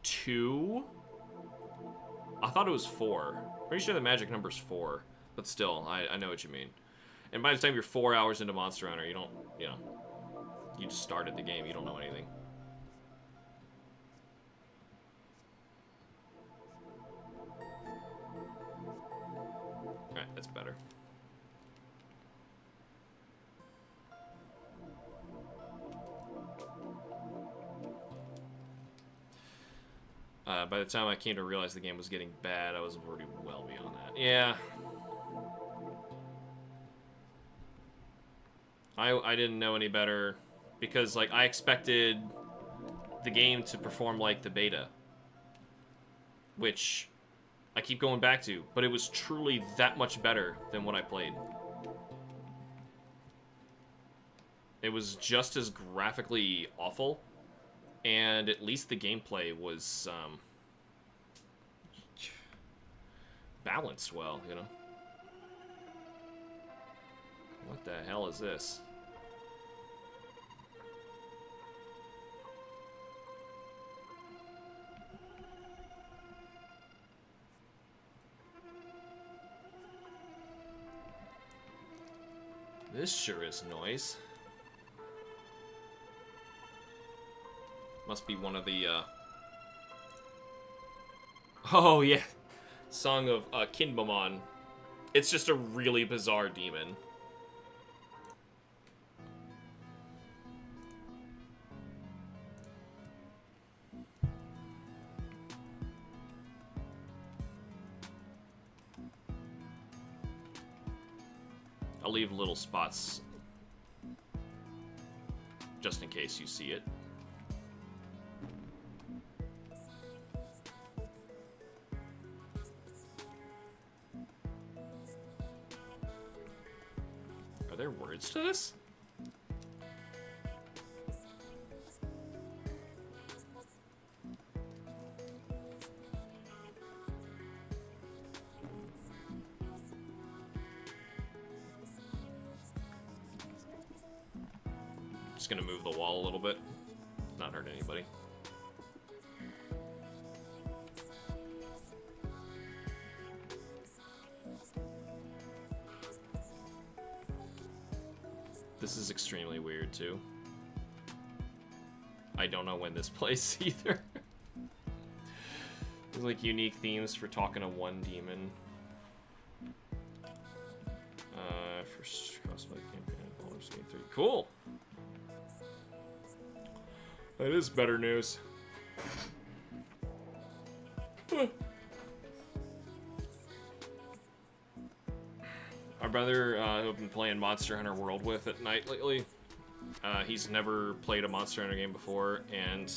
2? I thought it was 4. Pretty sure the magic number's 4, but still, I know what you mean. And by the time you're 4 hours into Monster Hunter, you don't, you know, you just started the game, you don't know anything. Alright, that's better. By the time I came to realize the game was getting bad, I was already well beyond that. Yeah. I didn't know any better because, like, I expected the game to perform like the beta, which I keep going back to, but it was truly that much better than what I played. It was just as graphically awful, and at least the gameplay was balanced well, you know? What the hell is this? This sure is noise. Must be one of the, Oh, yeah. Song of Kinbamon. It's just a really bizarre demon. I'll leave little spots just in case you see it. Are there words to this? Just gonna move the wall a little bit. Not hurt anybody. This is extremely weird too. I don't know when this plays either. There's like unique themes for talking to one demon. First crossplay campaign, Baldur's Gate 3. Cool. That is better news. Our brother, who I've been playing Monster Hunter World with at night lately, he's never played a Monster Hunter game before, and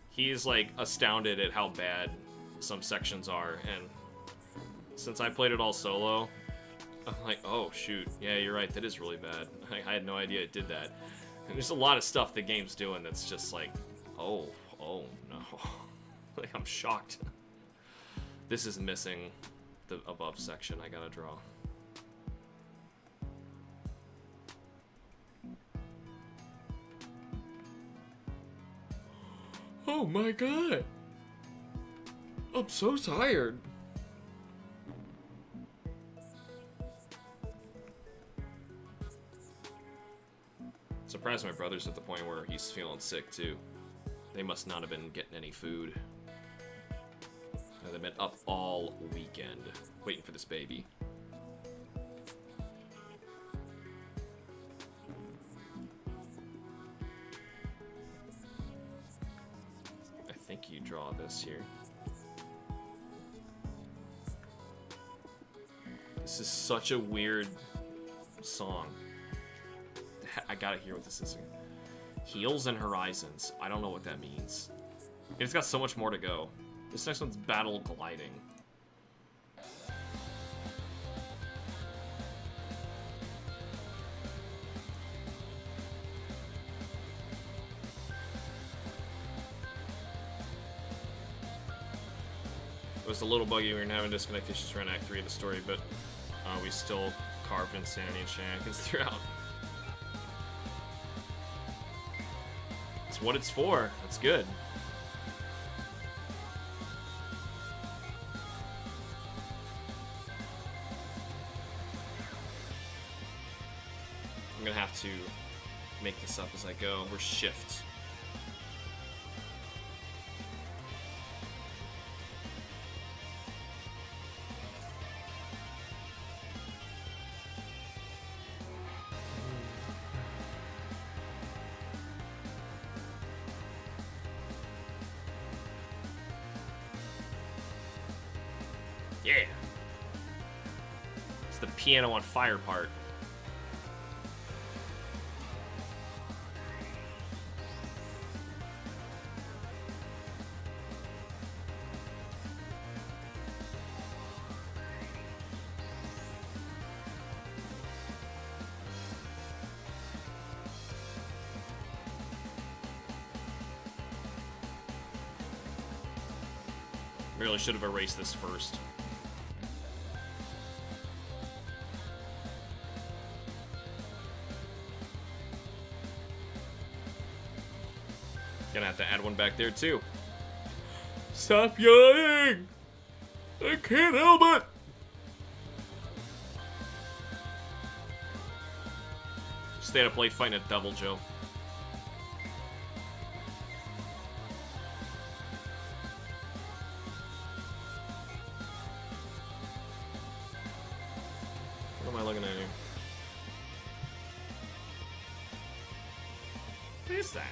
he's like astounded at how bad some sections are. And since I played it all solo, I'm like, oh shoot, yeah, you're right, that is really bad. I had no idea it did that. And there's a lot of stuff the game's doing that's just like, oh no. Like, I'm shocked. This is missing the above section I gotta draw. Oh my god! I'm so tired. Surprised my brother's at the point where he's feeling sick too. They must not have been getting any food. They've been up all weekend waiting for this baby. I think you draw this here. This is such a weird song. I gotta hear what this is. Heels and Horizons. I don't know what that means. It's got so much more to go. This next one's Battle Gliding. It was a little buggy. We were having disconnect issues around Act 3 of the story, but we still carved insanity and shenanigans throughout. It's what it's for. That's good. I'm gonna have to make this up as I go. We're shift. Yeah. It's the piano on fire part. Really should have erased this first. Gonna have to add one back there too. Stop yelling! I can't help it! Stay at a plate fighting a double, Joe. What am I looking at here? What is that?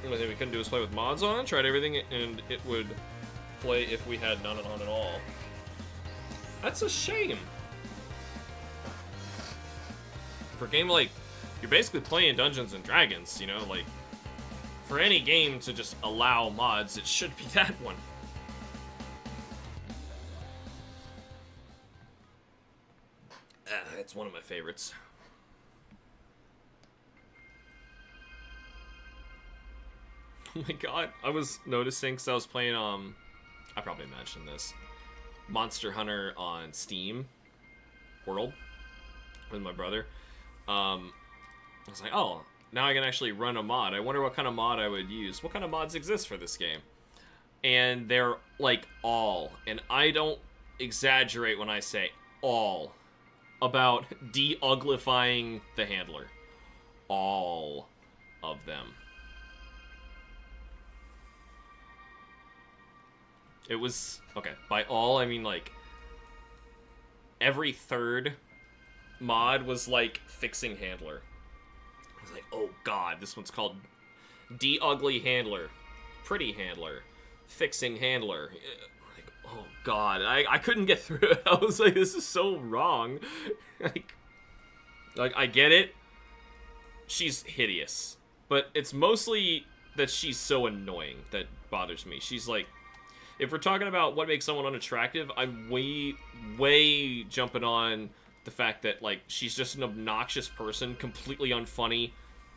The only thing we couldn't do is play with mods on. Tried everything, and it would play if we had none on at all. That's a shame. For a game like, you're basically playing Dungeons and Dragons, you know, like, for any game to just allow mods, it should be that one. It's one of my favorites. Oh my god, I was noticing, because I was playing, I probably mentioned this, Monster Hunter on Steam World with my brother. I was like, oh, now I can actually run a mod. I wonder what kind of mod I would use. What kind of mods exist for this game? And they're, like, all, and I don't exaggerate when I say all, about de-uglifying the handler. All of them. It was, okay, by all, I mean, like, every third mod was, like, fixing handler. I was like, oh god, this one's called De-Ugly Handler, Pretty Handler, Fixing Handler. Like, oh god, I couldn't get through it. I was like, this is so wrong. like, I get it. She's hideous. But it's mostly that she's so annoying that bothers me. She's like, if we're talking about what makes someone unattractive, I'm way jumping on the fact that, like, she's just an obnoxious person, completely unfunny,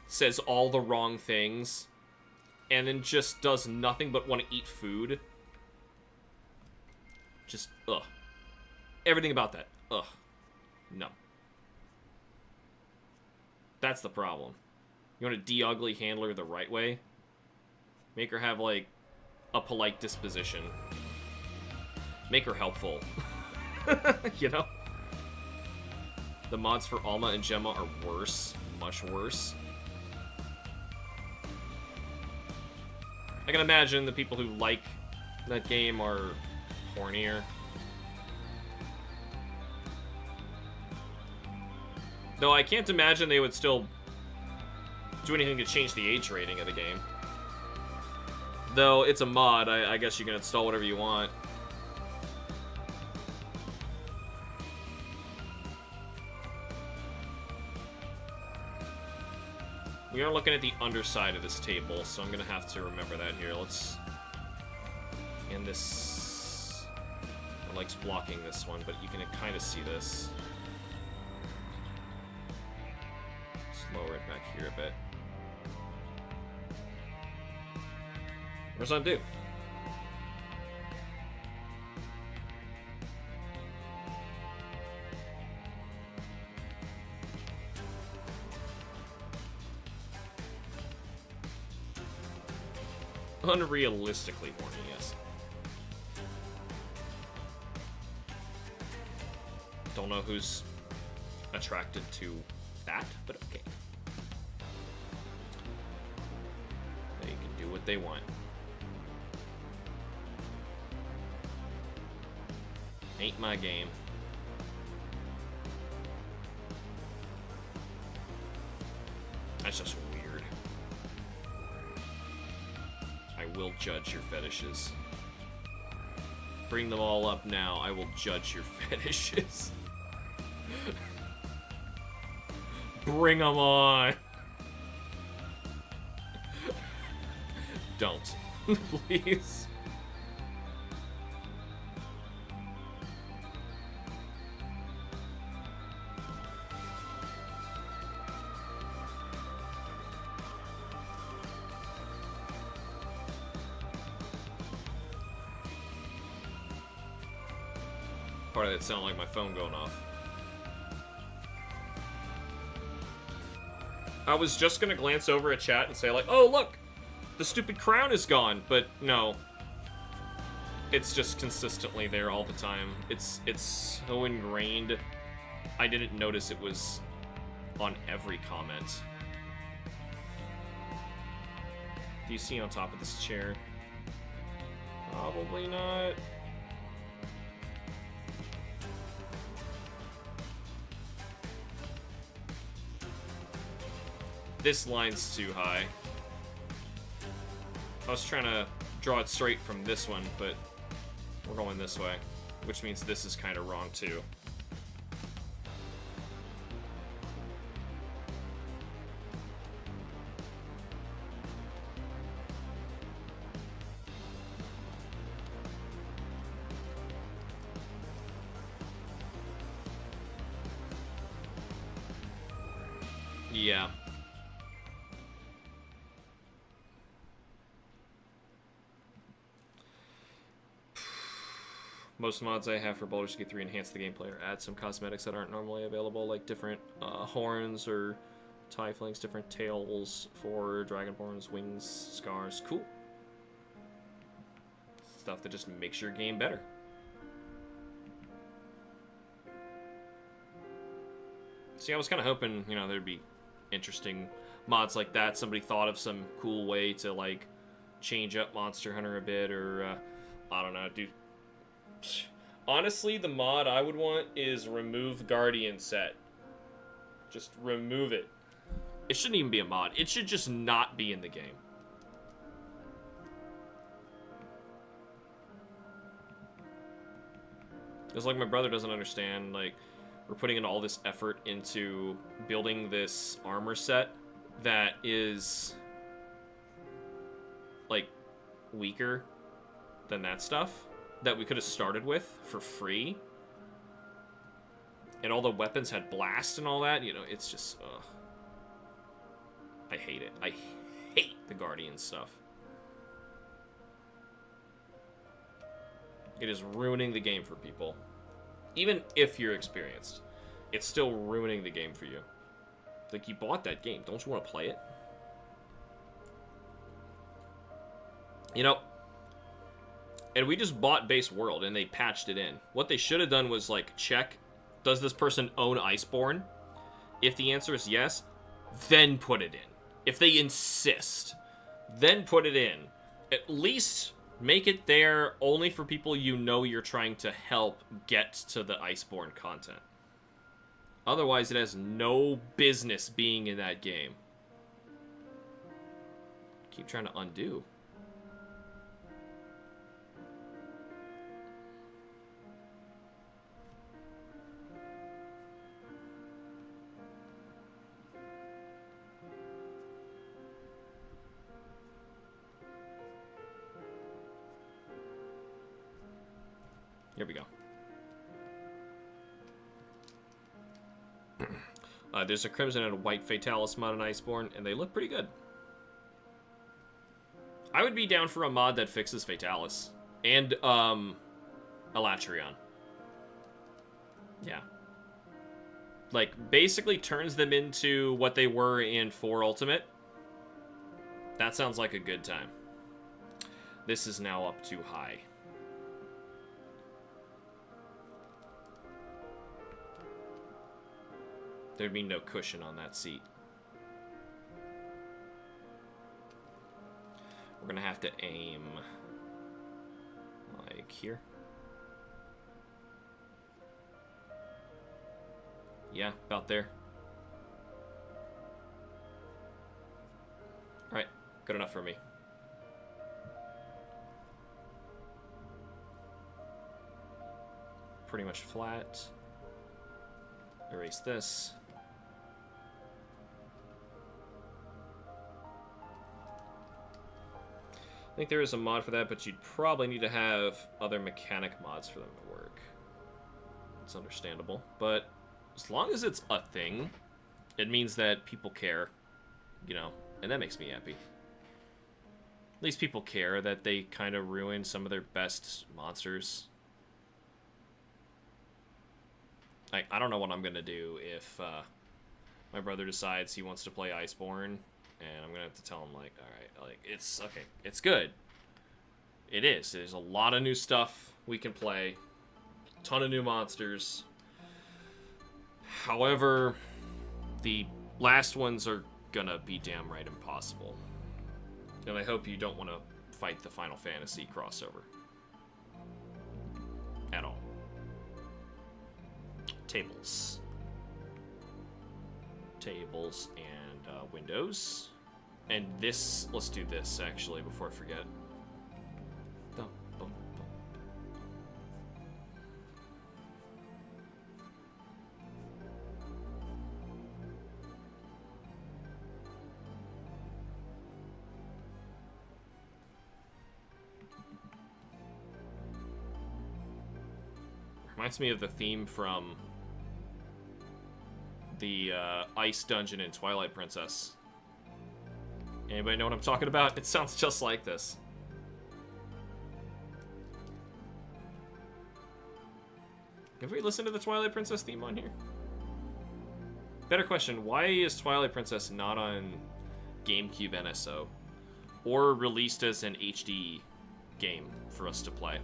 says all the wrong things, and then just does nothing but want to eat food. Just, ugh. Everything about that, ugh. No. That's the problem. You want to de-ugly handler the right way? Make her have, like, a polite disposition. Make her helpful. You know? The mods for Alma and Gemma are worse. Much worse. I can imagine the people who like that game are hornier. Though I can't imagine they would still do anything to change the age rating of the game. Though it's a mod, I guess you can install whatever you want. We are looking at the underside of this table, so I'm gonna have to remember that here. Let's... And this... I like blocking this one, but you can kind of see this. back here a bit. Where's undo? Unrealistically horny, yes. Don't know who's attracted to that, but okay. They can do what they want. Ain't my game. That's just weird. I will judge your fetishes. Bring them all up now. I will judge your fetishes. Bring them on. Don't. Please. Part of that sounded like my phone going off. I was just gonna glance over a chat and say like, oh look, the stupid crown is gone, but no. It's just consistently there all the time. It's so ingrained. I didn't notice it was on every comment. Do you see on top of this chair? Probably not. This line's too high. I was trying to draw it straight from this one, but we're going this way, which means this is kind of wrong too. Yeah. Most mods I have for Baldur's Gate 3 enhance the gameplay or add some cosmetics that aren't normally available, like different horns or tieflings, different tails for dragonborns, wings, scars. Cool. Stuff that just makes your game better. See, I was kind of hoping, you know, there'd be interesting mods like that. Somebody thought of some cool way to, like, change up Monster Hunter a bit, or, I don't know, do... Honestly, the mod I would want is remove Guardian set. Just remove it. It shouldn't even be a mod. It should just not be in the game. It's like my brother doesn't understand, like, we're putting in all this effort into building this armor set that is, like, weaker than that stuff that we could have started with for free. And all the weapons had blast and all that, you know, it's just, ugh. I hate it. I hate the Guardian stuff. It is ruining the game for people. Even if you're experienced, it's still ruining the game for you. Like, you bought that game. Don't you want to play it? You know, and we just bought Base World, and they patched it in. What they should have done was, like, check, does this person own Iceborne? If the answer is yes, then put it in. If they insist, then put it in. At least make it there only for people you know you're trying to help get to the Iceborne content. Otherwise, it has no business being in that game. Keep trying to undo. Here we go. There's a Crimson and a White Fatalis mod in Iceborne, and they look pretty good. I would be down for a mod that fixes Fatalis. And, Elatrion. Yeah. Like, basically turns them into what they were in 4 Ultimate. That sounds like a good time. This is now up too high. There'd be no cushion on that seat. We're gonna have to aim like here. Yeah, about there. Alright, good enough for me. Pretty much flat. Erase this. I think there is a mod for that, but you'd probably need to have other mechanic mods for them to work. It's understandable, but as long as it's a thing, it means that people care, you know, and that makes me happy. At least people care that they kind of ruin some of their best monsters. I don't know what I'm going to do if my brother decides he wants to play Iceborne, and I'm going to have to tell him, like, alright, like, it's, okay, it's good. It is. There's a lot of new stuff we can play. A ton of new monsters. However, the last ones are gonna be damn right impossible. And I hope you don't want to fight the Final Fantasy crossover. At all. Tables. Tables and windows. And this, let's do this actually before I forget. Dum, bum, bum. Reminds me of the theme from the ice dungeon in Twilight Princess. Anybody know what I'm talking about? It sounds just like this. Have we listened to the Twilight Princess theme on here? Better question, why is Twilight Princess not on GameCube NSO? Or released as an HD game for us to play?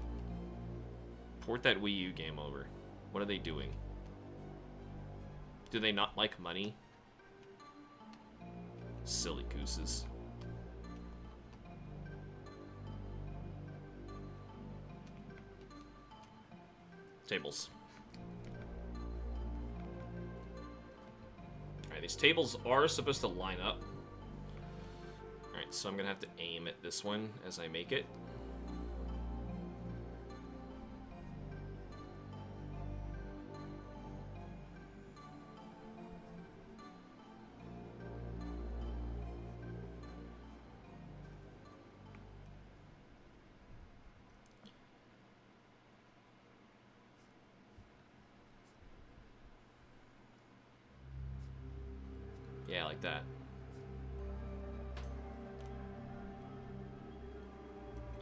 Port that Wii U game over. What are they doing? Do they not like money? Silly gooses. Tables. Alright, these tables are supposed to line up. Alright, so I'm gonna have to aim at this one as I make it. Yeah, like that.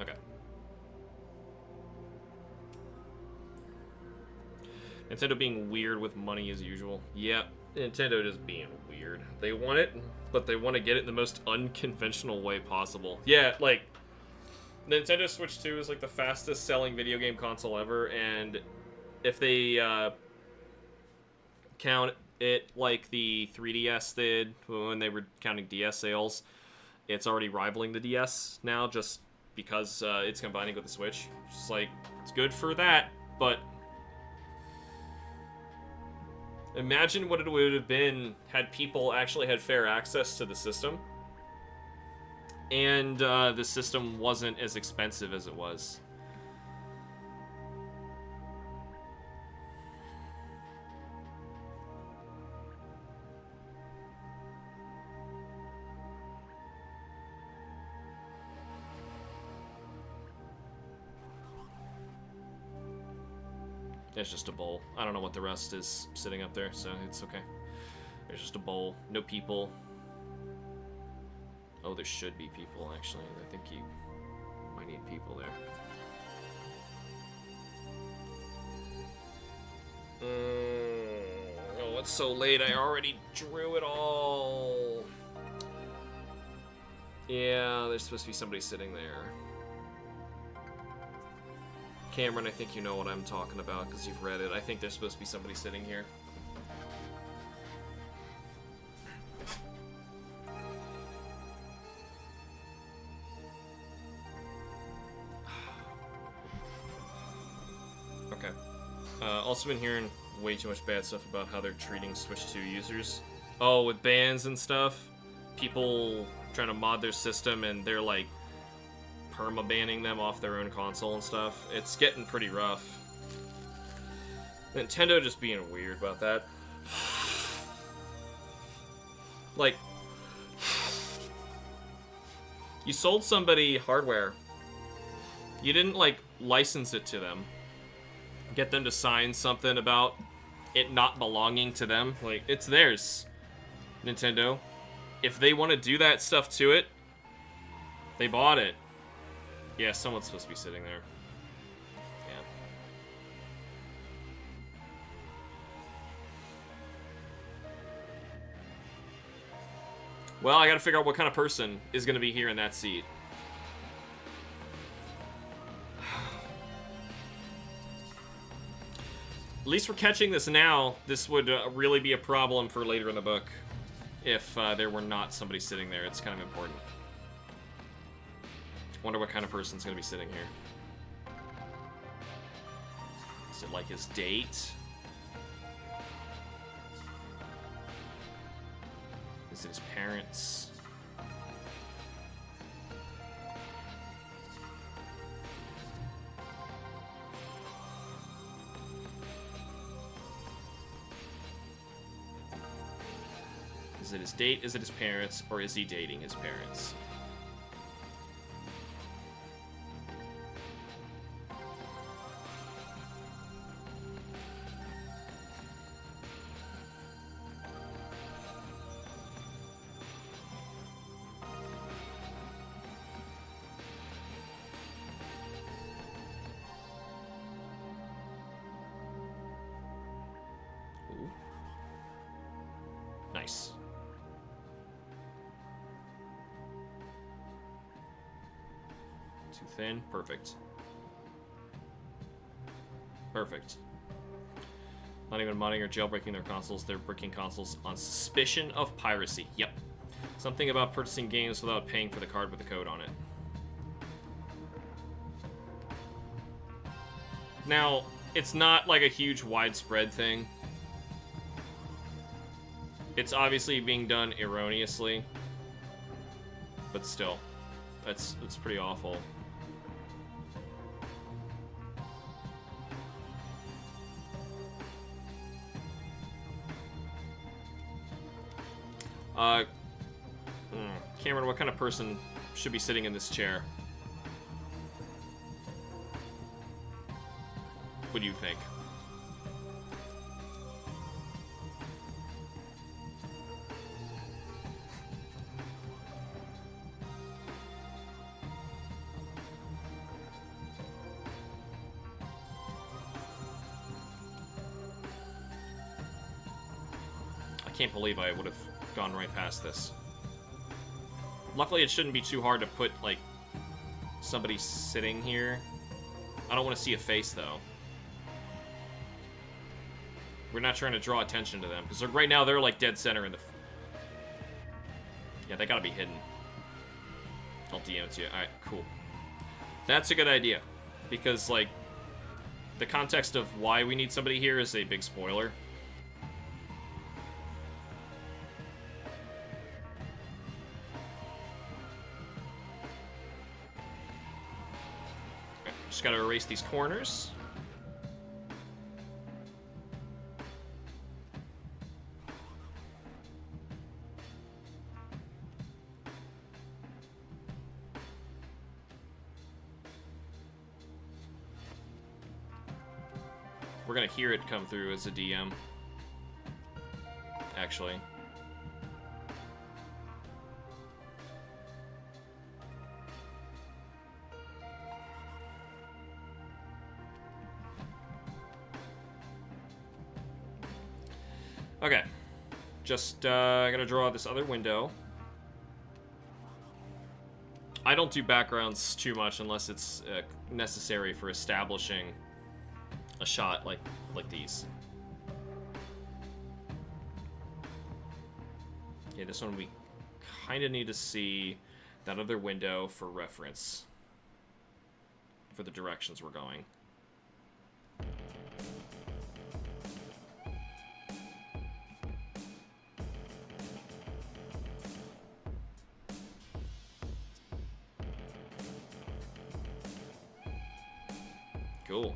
Okay. Nintendo being weird with money as usual. Yep, Nintendo just being weird. They want it, but they want to get it in the most unconventional way possible. Yeah, like, Nintendo Switch 2 is like the fastest selling video game console ever, and if they count it like the 3DS did when they were counting DS sales, it's already rivaling the DS now just because it's combining with the Switch. It's like, it's good for that, but imagine what it would have been had people actually had fair access to the system and the system wasn't as expensive as it was. It's just a bowl. I don't know what the rest is sitting up there, so it's okay. There's just a bowl. No people. Oh, there should be people, actually. I think you might need people there. Oh, it's so late. I already drew it all. Yeah, there's supposed to be somebody sitting there. Cameron, I think you know what I'm talking about because you've read it. I think there's supposed to be somebody sitting here. Okay. Also been hearing way too much bad stuff about how they're treating Switch 2 users. Oh, with bans and stuff. People trying to mod their system and they're like perma-banning them off their own console and stuff. It's getting pretty rough. Nintendo just being weird about that. Like, you sold somebody hardware. You didn't, like, license it to them. Get them to sign something about it not belonging to them. Like, it's theirs, Nintendo. If they want to do that stuff to it, they bought it. Yeah, someone's supposed to be sitting there. Yeah. Well, I gotta figure out what kind of person is gonna be here in that seat. At least we're catching this now. This would really be a problem for later in the book if there were not somebody sitting there. It's kind of important. Wonder what kind of person's gonna be sitting here. Is it like his date? Is it his parents? Is it his date? Is it his parents? Or is he dating his parents? Ooh. Nice. Too thin. Perfect. Perfect. Not even modding or jailbreaking their consoles. They're breaking consoles on suspicion of piracy. Yep. Something about purchasing games without paying for the card with the code on it. Now, it's not like a huge widespread thing. It's obviously being done erroneously. But still, that's pretty awful. Cameron, what kind of person should be sitting in this chair? What do you think? I can't believe I would have gone right past this. Luckily, it shouldn't be too hard to put, like, somebody sitting here. I don't want to see a face, though. We're not trying to draw attention to them, because right now they're, like, dead center in the... Yeah, they gotta be hidden. I'll DM it to you. Alright, cool. That's a good idea, because, like, the context of why we need somebody here is a big spoiler. Just gotta erase these corners. We're gonna hear it come through as a DM. Actually. Okay. Just gotta draw this other window. I don't do backgrounds too much unless it's necessary for establishing a shot like these. Okay, this one we kind of need to see that other window for reference for the directions we're going. Cool.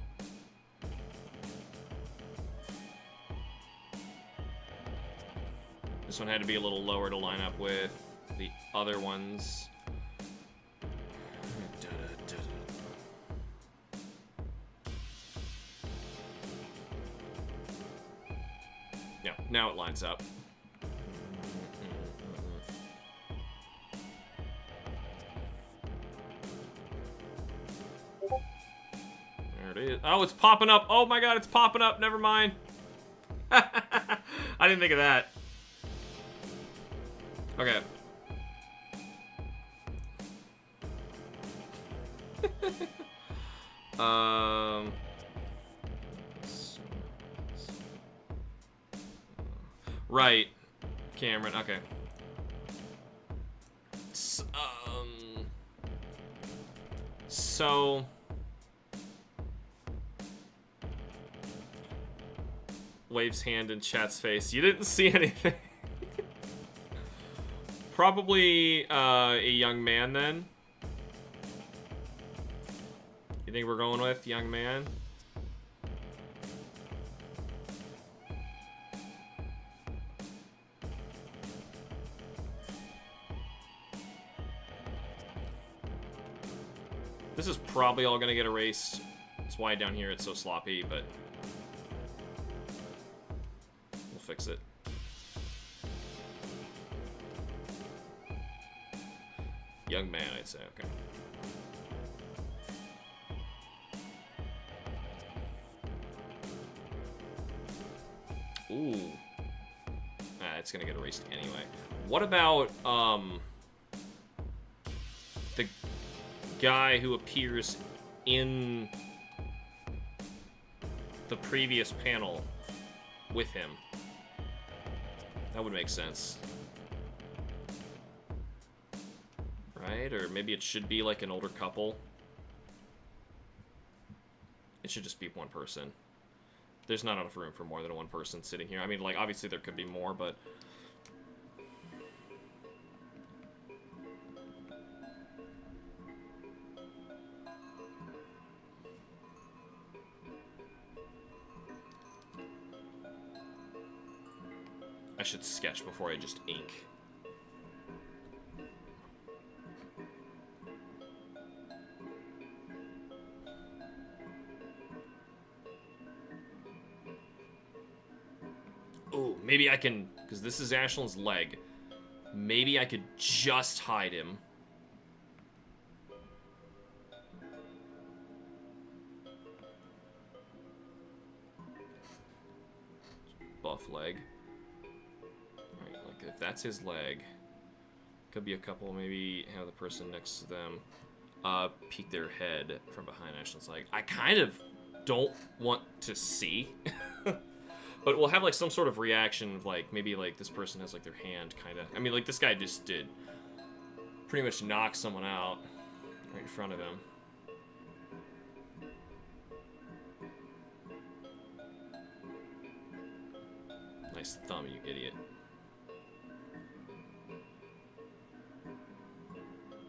This one had to be a little lower to line up with the other ones. Yeah, now it lines up. There it is. Oh, it's popping up. Oh my god, it's popping up. Never mind. I didn't think of that. Okay. Right. Cameron, okay. So waves hand in chat's face. You didn't see anything. Probably a young man then. You think we're going with young man? This is probably all gonna get erased. That's why down here it's so sloppy, but we'll fix it. Young man, I'd say, okay. Ooh. It's gonna get erased anyway. What about, the guy who appears in the previous panel with him? That would make sense. Right? Or maybe it should be like an older couple. It should just be one person. There's not enough room for more than one person sitting here. I mean, like, obviously there could be more, but... I should sketch before I just ink. Oh, maybe I can, because this is Ashland's leg. Maybe I could just hide him. Buff leg. Alright, like if that's his leg, could be a couple, maybe have the person next to them peek their head from behind Ashland's leg. I kind of don't want to see. But we'll have, like, some sort of reaction of, like, maybe, like, this person has, like, their hand kind of... I mean, like, this guy just did pretty much knock someone out right in front of him. Nice thumb, you idiot.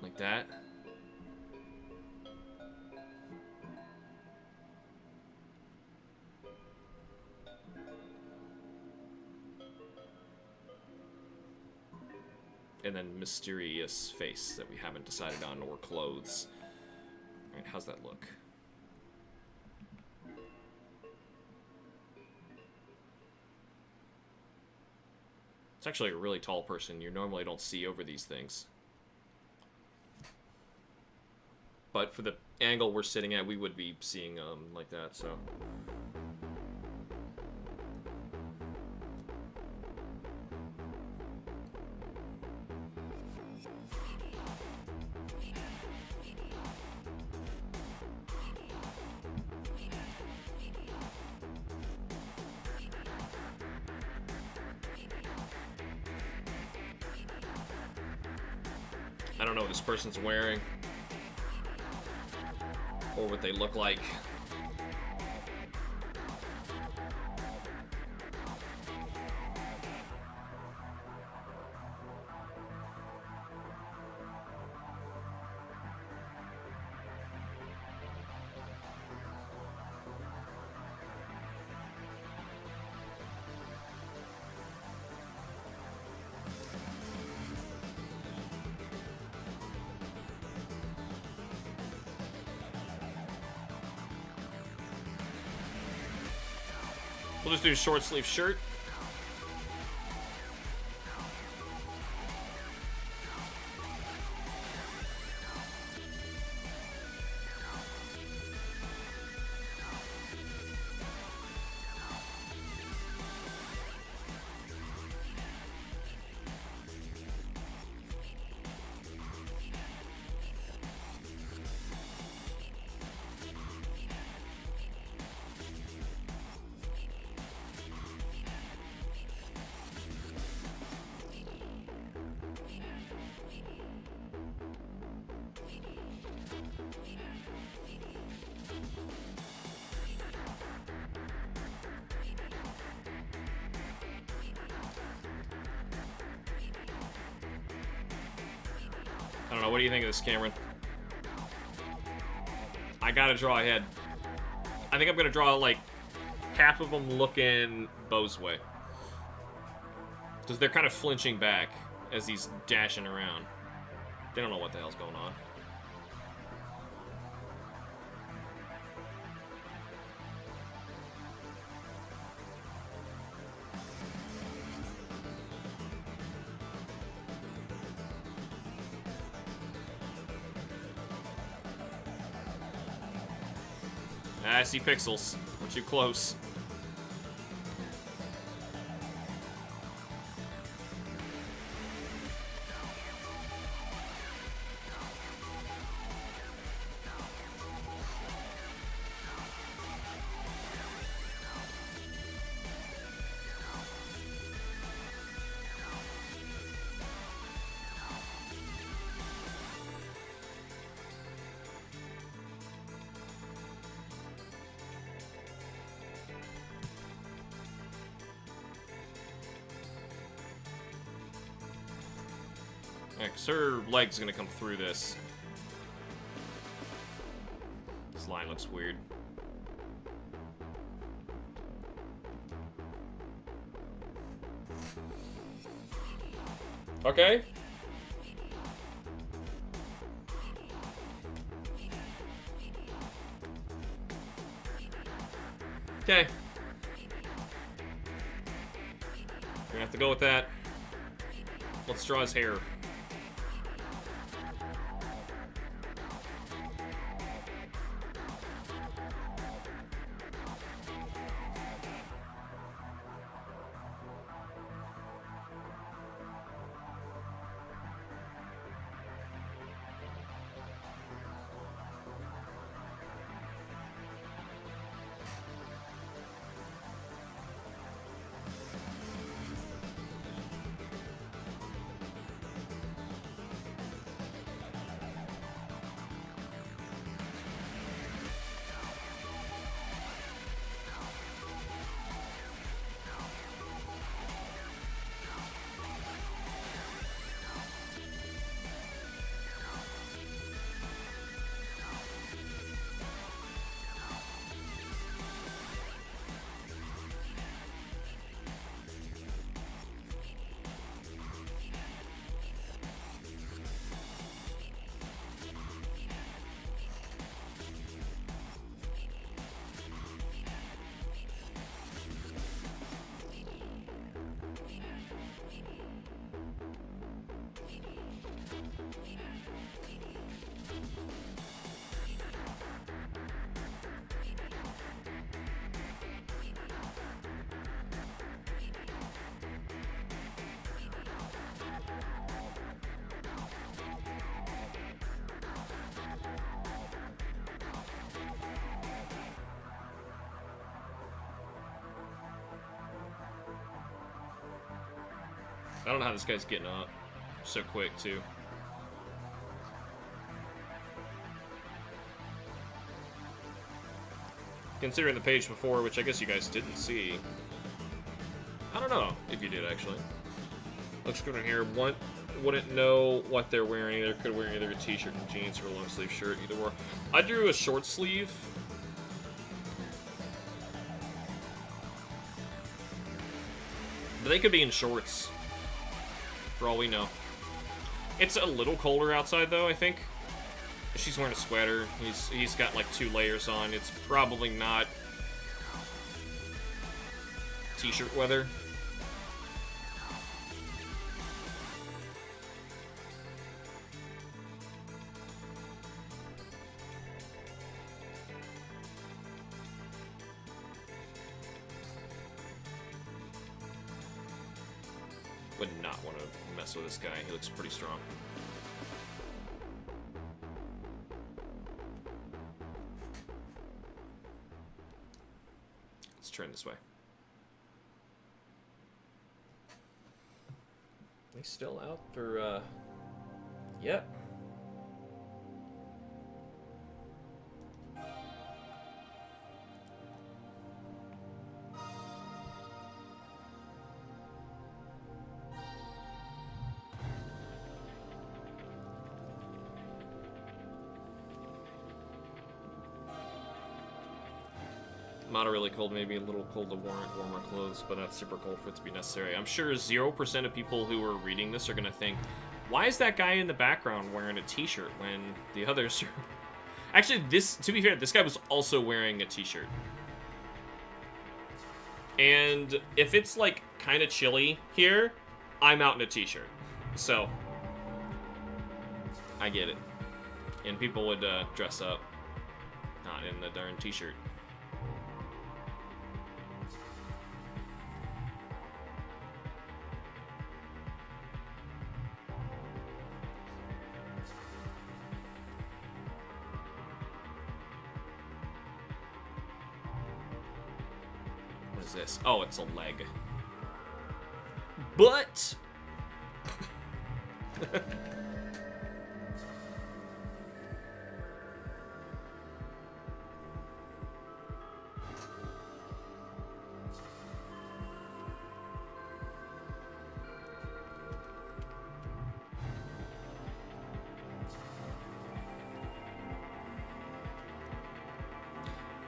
Like that. And then mysterious face that we haven't decided on, or clothes. Alright, how's that look? It's actually a really tall person. You normally don't see over these things. But for the angle we're sitting at, we would be seeing like that, so... I don't know what this person's wearing or what they look like. We'll just do a short sleeve shirt. I don't know, what do you think of this, Cameron? I gotta draw ahead. I think I'm gonna draw, like, half of them looking Bo's way. Because they're kind of flinching back as he's dashing around. They don't know what the hell's going on. I see pixels. We're too close. Yeah, 'cause her leg's gonna come through this. This line looks weird. Okay. Okay. We're gonna have to go with that. Let's draw his hair. I don't know how this guy's getting up so quick, too. Considering the page before, which I guess you guys didn't see. I don't know if you did, actually. Looks good in here. Wouldn't know what they're wearing. They could wear either a t-shirt and jeans or a long sleeve shirt, either or. I drew a short sleeve. But they could be in shorts, for all we know. It's a little colder outside, though, I think. She's wearing a sweater. He's got, like, 2 layers on. It's probably not t-shirt weather. Would not want to mess with this guy. He looks pretty strong. Let's turn this way. They still out for, yep. Not really cold, maybe a little cold to warrant warmer clothes, but not super cold for it to be necessary. I'm sure 0% of people who are reading this are going to think, why is that guy in the background wearing a t-shirt when the others are... Actually, to be fair, this guy was also wearing a t-shirt. And if it's, like, kind of chilly here, I'm out in a t-shirt. So, I get it. And people would dress up, not in the darn t-shirt. This? Oh, it's a leg. But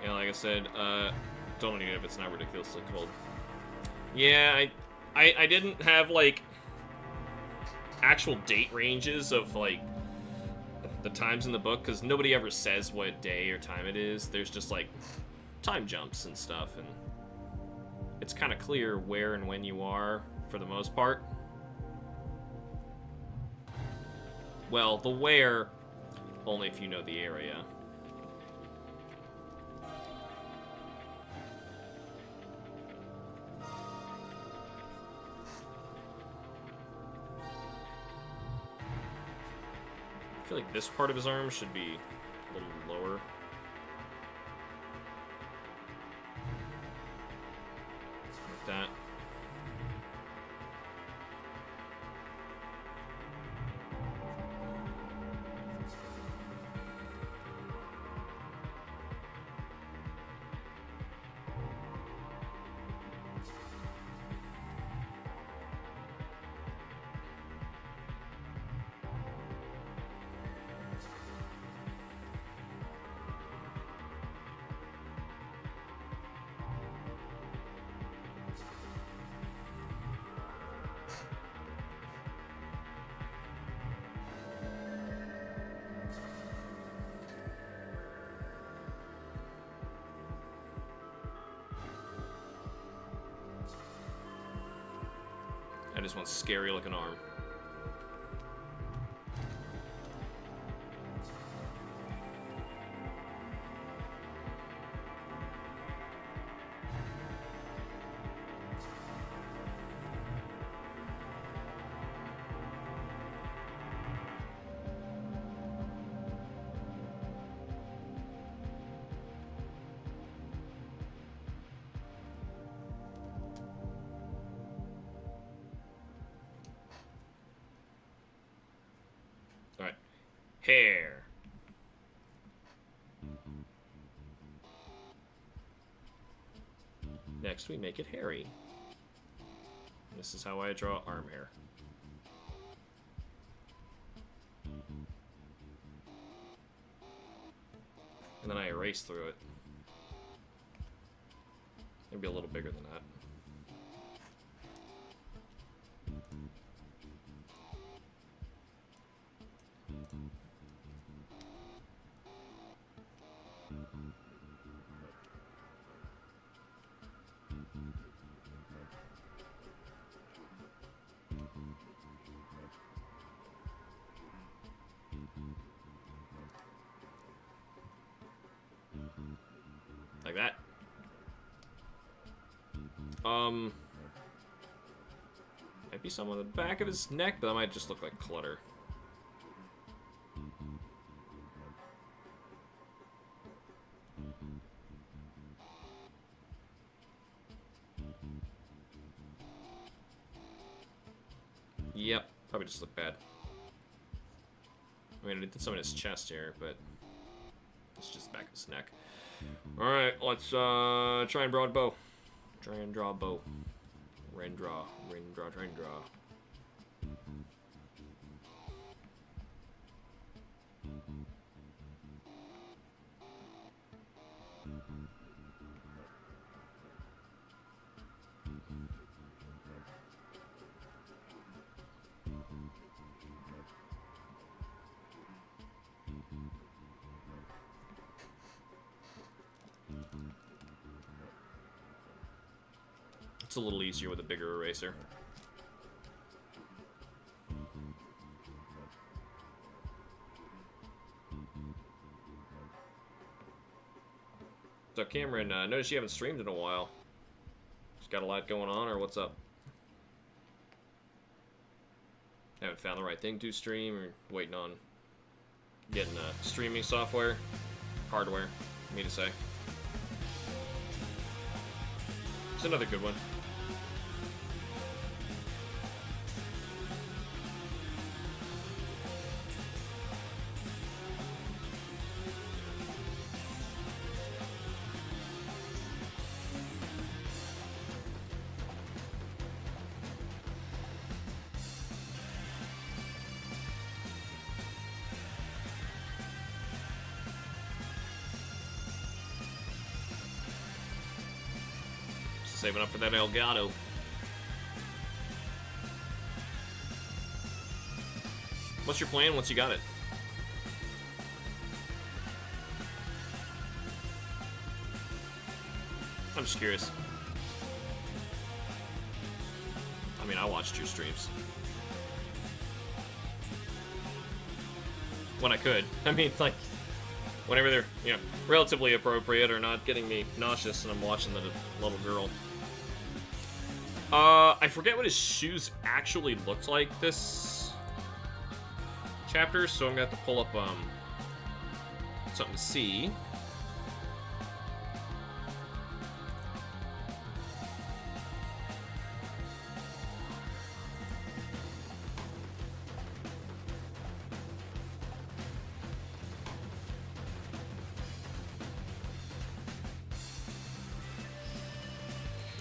yeah, like I said, don't need it if it's not ridiculously cold. Yeah, I didn't have, like, actual date ranges of, like, the times in the book, because nobody ever says what day or time it is. There's just, like, time jumps and stuff, and it's kind of clear where and when you are, for the most part. Well, the where, only if you know the area. I feel like this part of his arm should be a little lower. Like that. I just want scary looking arm. Alright. Hair. Next, we make it hairy. This is how I draw arm hair. And then I erase through it. Maybe a little bigger than that. Like that. Might be some on the back of his neck, but that might just look like clutter. Yep, probably just look bad. I mean, it did some in his chest here, but it's just the back of his neck. Alright, let's try and draw a bow. Try and draw a bow. Rain draw, try and draw. It's a little easier with a bigger eraser. So Cameron, notice you haven't streamed in a while. Just got a lot going on, or what's up? Haven't found the right thing to stream, or waiting on getting streaming software, hardware, for me to say. It's another good one. Saving up for that Elgato. What's your plan once you got it? I'm just curious. I mean, I watched your streams. When I could. I mean, like, whenever they're, you know, relatively appropriate or not getting me nauseous and I'm watching the little girl. I forget what his shoes actually looked like this chapter, so I'm gonna have to pull up, something to see.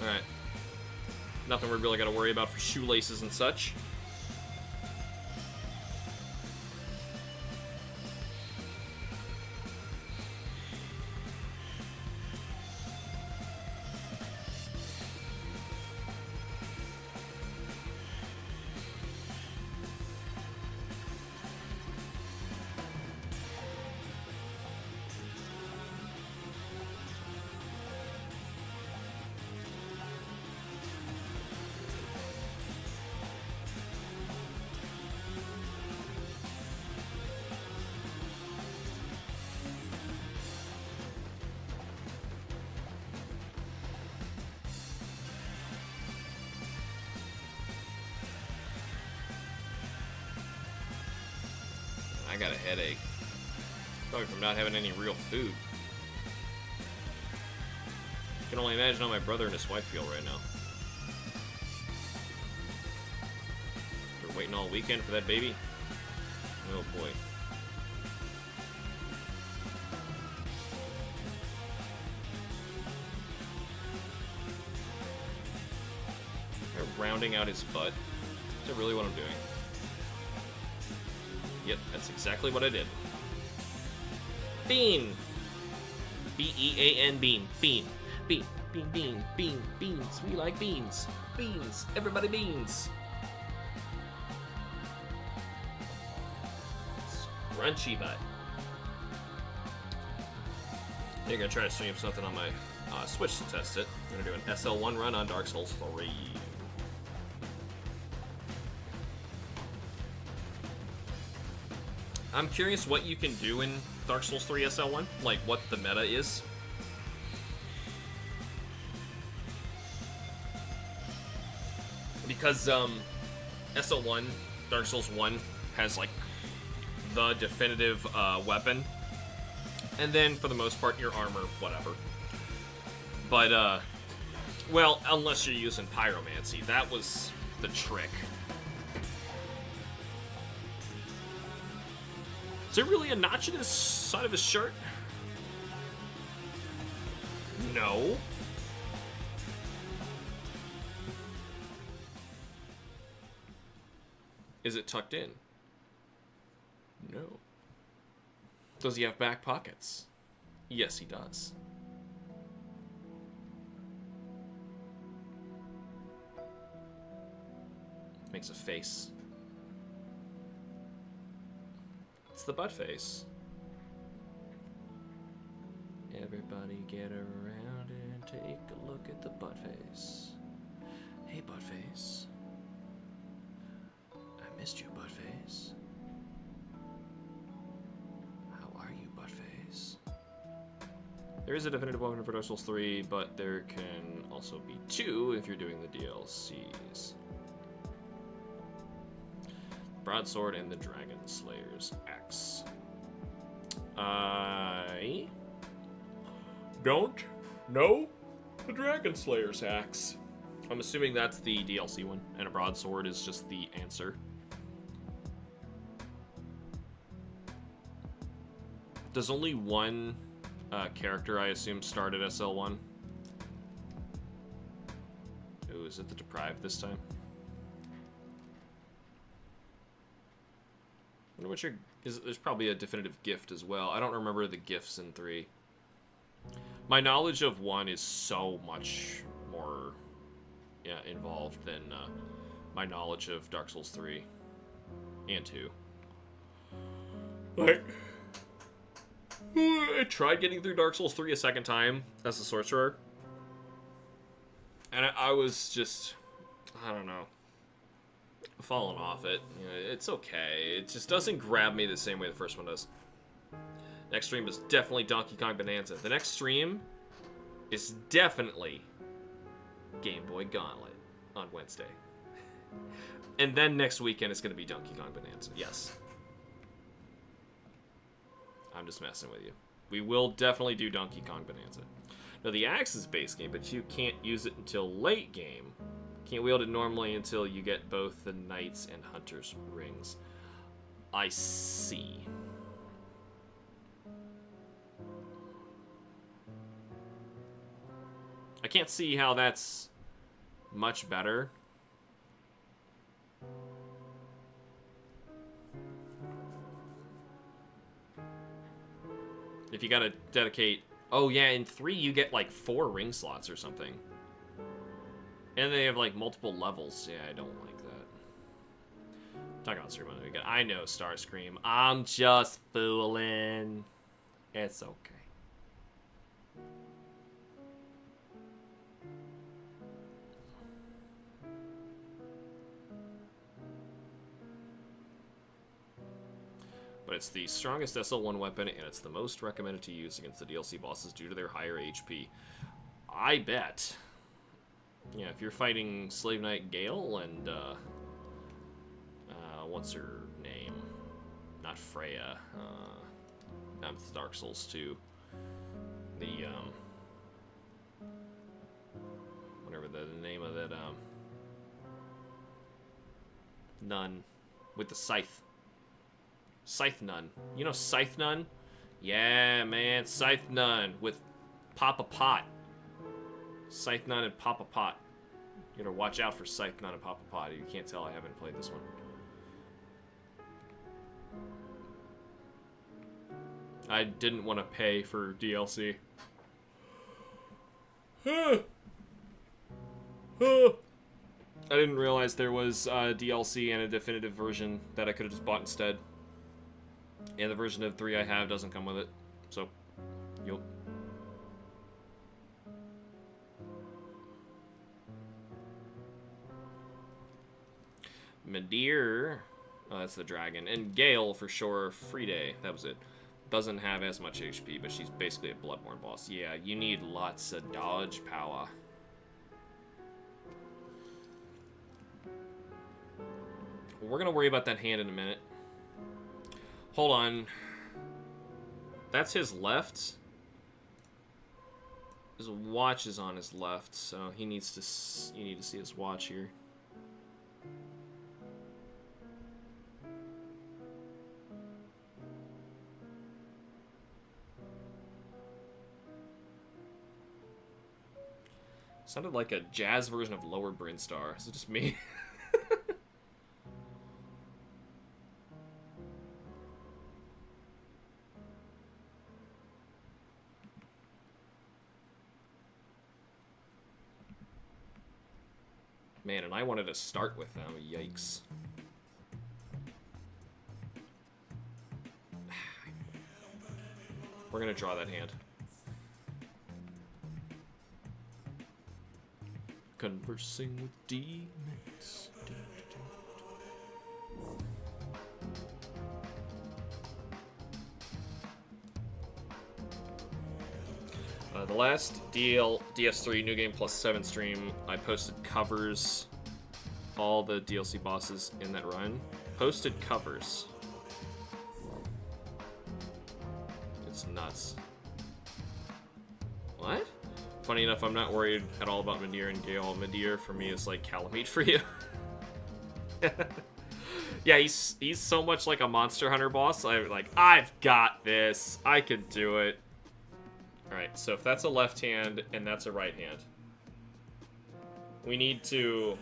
Alright. Nothing we're really got to worry about for shoelaces and such. I got a headache. Probably from not having any real food. I can only imagine how my brother and his wife feel right now. They're waiting all weekend for that baby. Oh boy. rounding out his butt? Is that really what I'm doing? Yep, that's exactly what I did. Bean! B-E-A-N, bean. Bean. Bean. Bean, bean, bean, beans. We like beans. Beans. Everybody beans. Crunchy butt. They're gonna try to stream something on my Switch to test it. I'm gonna do an SL1 run on Dark Souls 3. I'm curious what you can do in Dark Souls 3 SL1, like what the meta is. Because SL1, Dark Souls 1 has like the definitive weapon, and then for the most part your armor, whatever. But well, unless you're using pyromancy, that was the trick. Is there really a notch in his side of his shirt? No. Is it tucked in? No. Does he have back pockets? Yes, he does. Makes a face. It's the butt face. Everybody get around and take a look at the butt face. Hey, butt face. I missed you, butt face. How are you, butt face? There is a definitive weapon for Dark Souls 3, but there can also be 2 if you're doing the DLCs. Broadsword and the Dragon Slayer's axe. I don't know the Dragon Slayer's axe. I'm assuming that's the DLC one, and a broadsword is just the answer. Does only one character, I assume, start at SL1? Ooh, is it the Deprived this time? I wonder what your... There's probably a definitive gift as well. I don't remember the gifts in 3. My knowledge of 1 is so much more involved than my knowledge of Dark Souls 3 and 2. Like, I tried getting through Dark Souls 3 a second time as a sorcerer, and I was just, I don't know, falling off it. You know, it's okay. It just doesn't grab me the same way the first one does. Next stream is definitely Donkey Kong Bonanza. The next stream is definitely Game Boy Gauntlet on Wednesday. And then next weekend it's going to be Donkey Kong Bonanza. Yes. I'm just messing with you. We will definitely do Donkey Kong Bonanza. Now, the axe is base game, but you can't use it until late game. Can't wield it normally until you get both the Knights and Hunter's rings. I see. I can't see how that's much better. If you gotta dedicate... Oh yeah, in 3 you get like 4 ring slots or something. And they have like multiple levels. Yeah, I don't like that. Talk about stream on the weekend. I know, Starscream. I'm just fooling. It's okay. But it's the strongest SL1 weapon, and it's the most recommended to use against the DLC bosses due to their higher HP. I bet. Yeah, if you're fighting Slave Knight Gale and, what's her name? Not Freya. That's Dark Souls 2. The, whatever the name of that, nun with the scythe. Scythe Nun. You know Scythe Nun? Yeah, man. Scythe Nun with Papa Pot. Scythe Nun and Papa Pot. You gotta watch out for Cyclone and Papa Potty. You can't tell I haven't played this one. I didn't want to pay for DLC. I didn't realize there was DLC and a definitive version that I could have just bought instead. And the version of 3 I have doesn't come with it. So, yup. Medir. Oh, that's the dragon. And Gale, for sure. Friday. That was it. Doesn't have as much HP, but she's basically a Bloodborne boss. Yeah, you need lots of dodge power. We're gonna worry about that hand in a minute. Hold on. That's his left. His watch is on his left, so he needs to. You need to see his watch here. Sounded like a jazz version of Lower Brinstar. Is it just me? Man, and I wanted to start with them. Yikes. We're gonna draw that hand. Conversing with demons. The last DS3 New Game Plus 7 stream, I posted covers, all the DLC bosses in that run. Posted covers. It's nuts. What? Funny enough, I'm not worried at all about Medir and Gale. Medir for me is like Calamite for you. Yeah, he's so much like a Monster Hunter boss. I've got this. I can do it. Alright, so if that's a left hand and that's a right hand, we need to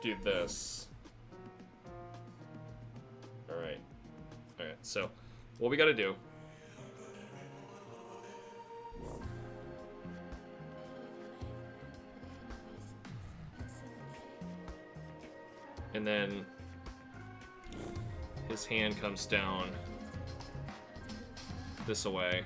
do this. Alright. Alright, so what we gotta do. And then his hand comes down this way.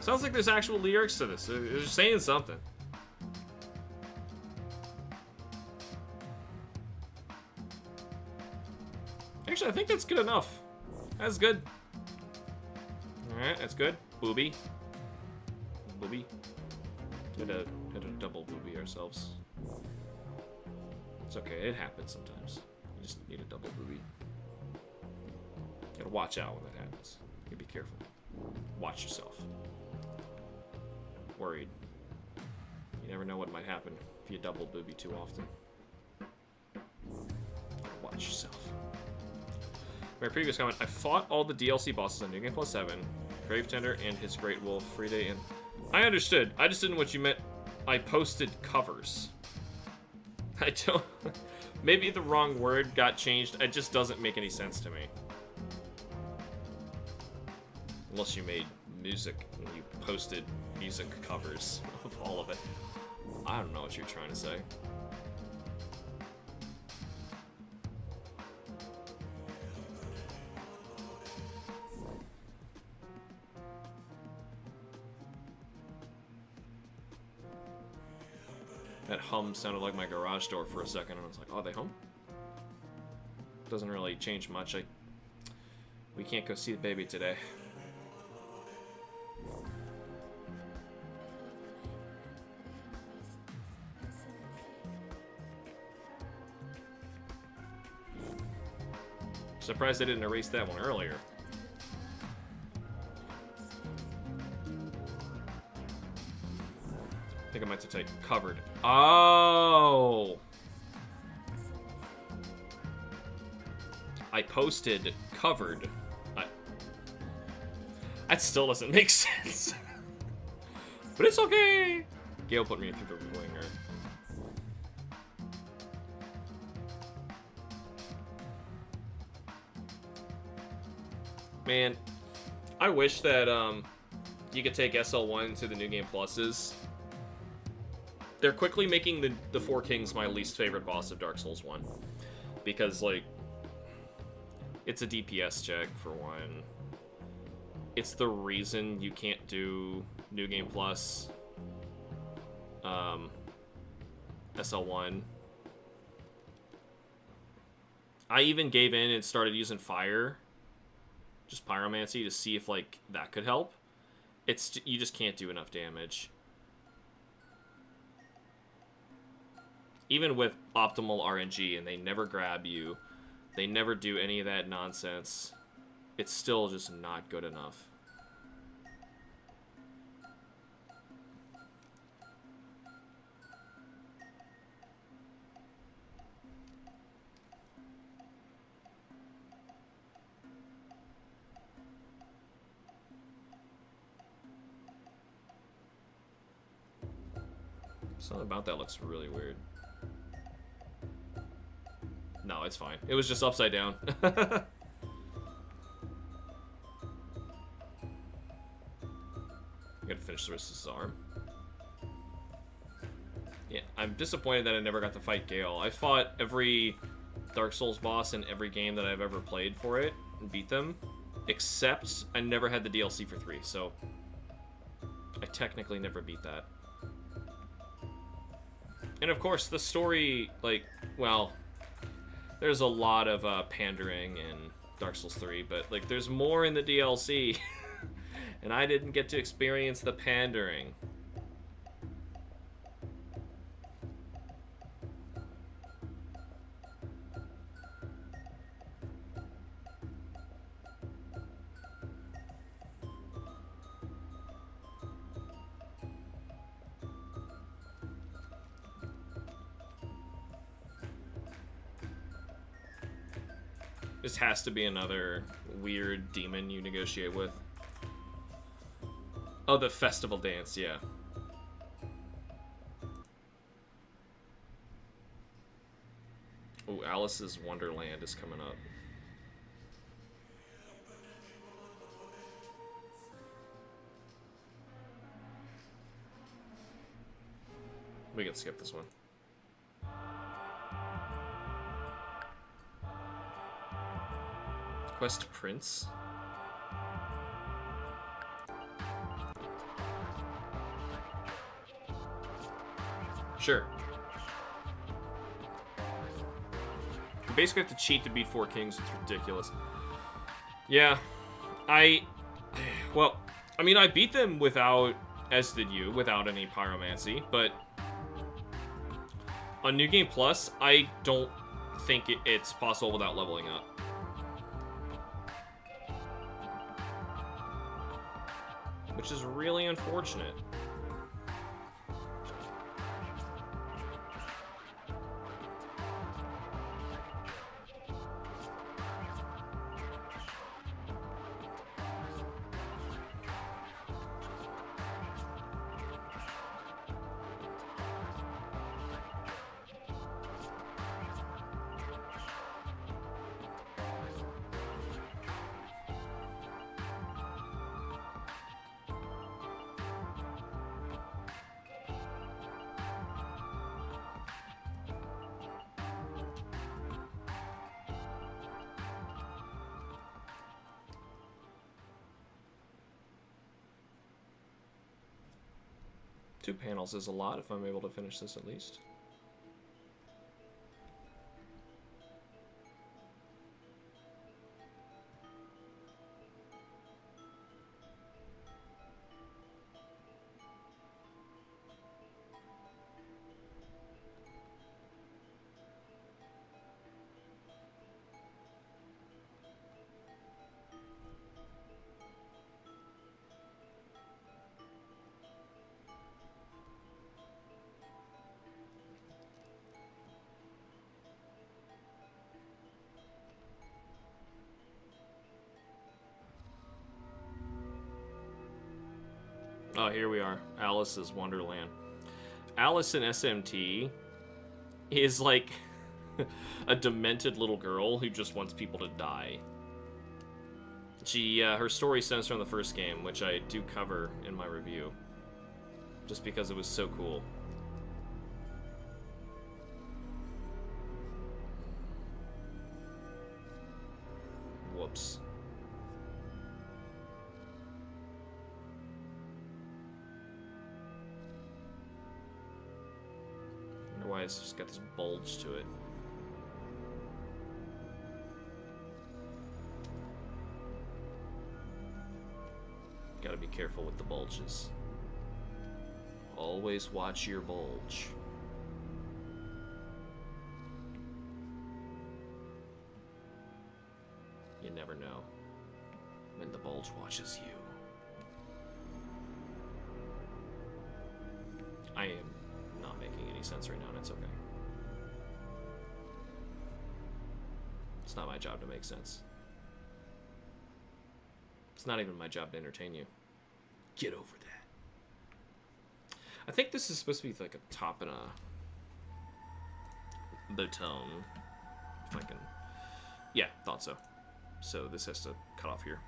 Sounds like there's actual lyrics to this. They're saying something. Actually, I think that's good enough. That's good. Alright, that's good. Booby. Booby. Had a double booby ourselves. It's okay, it happens sometimes. You just need a double booby. Gotta watch out when that happens. You be careful. Watch yourself. Worried. You never know what might happen if you double booby too often. Watch yourself. My previous comment, I fought all the DLC bosses on New Game Plus 7, Gravetender and his Great Wolf, Friday, and... I understood. I just didn't know what you meant. I posted covers. I don't... Maybe the wrong word got changed. It just doesn't make any sense to me. Unless you made music and you posted music covers of all of it. I don't know what you're trying to say. That hum sounded like my garage door for a second, and I was like, oh, they home? Doesn't really change much. We can't go see the baby today. Surprised I didn't erase that one I think I meant to type covered. Oh! I posted covered. That still doesn't make sense. But it's okay! Gale put me through the winger. Man, I wish that you could take SL1 to the New Game Pluses. They're quickly making the Four Kings my least favorite boss of Dark Souls 1. Because, like, it's a DPS check, for one. It's the reason you can't do New Game Plus SL1. I even gave in and started using fire, just pyromancy, to see if, like, that could help. You just can't do enough damage. Even with optimal RNG, and they never grab you, they never do any of that nonsense, it's still just not good enough. Something about that looks really weird. No, it's fine. It was just upside down. I gotta finish the rest of his arm. Yeah, I'm disappointed that I never got to fight Gale. I fought every Dark Souls boss in every game that I've ever played for it and beat them, except I never had the DLC for 3, so I technically never beat that. And of course, the story, like, well, there's a lot of pandering in Dark Souls 3, but, like, there's more in the DLC. And I didn't get to experience the pandering. This has to be another weird demon you negotiate with. Oh, the festival dance, yeah. Oh, Alice's Wonderland is coming up. We can skip this one. Quest Prince? Sure. You basically have to cheat to beat Four Kings. It's ridiculous. Yeah. Well, I mean, I beat them without, as did you, without any pyromancy, but on New Game Plus, I don't think it's possible without leveling up. Which is really unfortunate. Two panels is a lot if I'm able to finish this at least. Oh, here we are. Alice's Wonderland. Alice in SMT is like a demented little girl who just wants people to die. Her story stems from the first game, which I do cover in my review, just because it was so cool. Whoops. I wonder why it's just got this bulge to it. Gotta be careful with the bulges. Always watch your bulge. You never know when the bulge watches you. I am not making any sense right now, and it's okay. It's not my job to make sense. It's not even my job to entertain you. Get over that. I think this is supposed to be like a top and a bottom. If I can. Yeah, thought so. So this has to cut off here.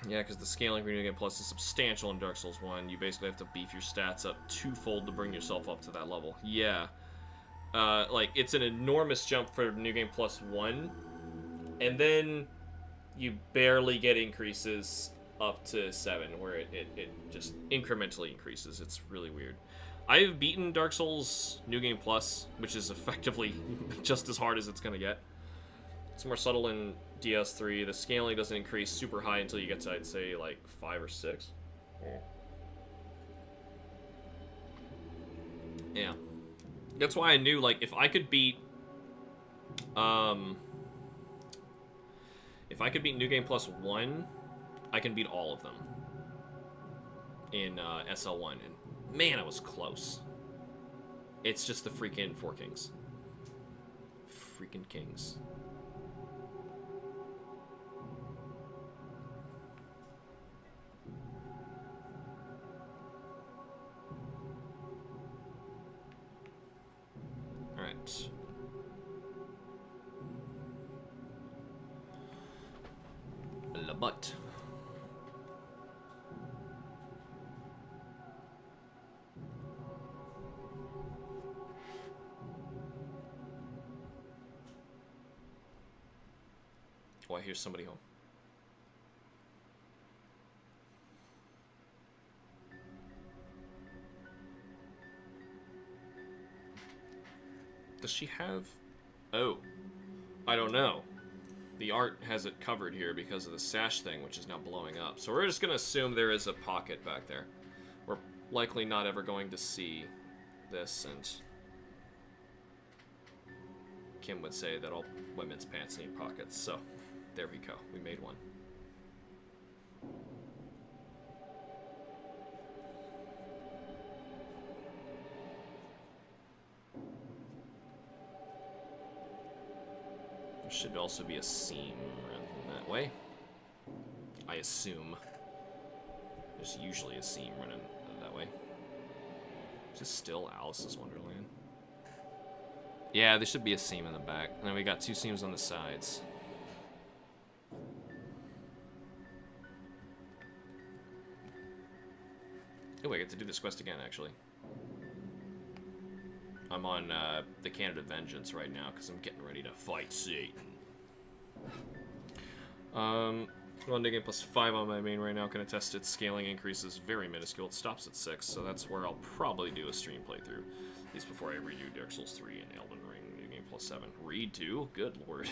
Yeah, because the scaling for New Game Plus is substantial in Dark Souls 1. You basically have to beef your stats up twofold to bring yourself up to that level. Yeah. Like, it's an enormous jump for New Game Plus 1. And then you barely get increases up to 7, where it just incrementally increases. It's really weird. I've beaten Dark Souls New Game Plus, which is effectively just as hard as it's going to get. It's more subtle in DS3. The scaling doesn't increase super high until you get to, I'd say, like 5 or 6. Yeah. That's why I knew, like, if I could beat New Game Plus 1, I can beat all of them in SL1. And man, I was close. It's just the freaking 4 kings. Freaking kings. Alright. La butt. Oh, I hear somebody home. Does she have... Oh. I don't know. The art has it covered here because of the sash thing, which is now blowing up. So we're just going to assume there is a pocket back there. We're likely not ever going to see this, and Kim would say that all women's pants need pockets, so there we go. We made one. There should also be a seam running that way. I assume. There's usually a seam running that way. Is this still Alice's Wonderland? Yeah, there should be a seam in the back. And then we got 2 seams on the sides. Oh, I get to do this quest again, actually. I'm on the Candidate Vengeance right now because I'm getting ready to fight Satan. Well, New Game Plus 5 on my main right now can attest its scaling increase is very minuscule. It stops at 6, so that's where I'll probably do a stream playthrough. At least before I redo Dark Souls 3 and Elden Ring New Game Plus 7. Read 2? Good lord.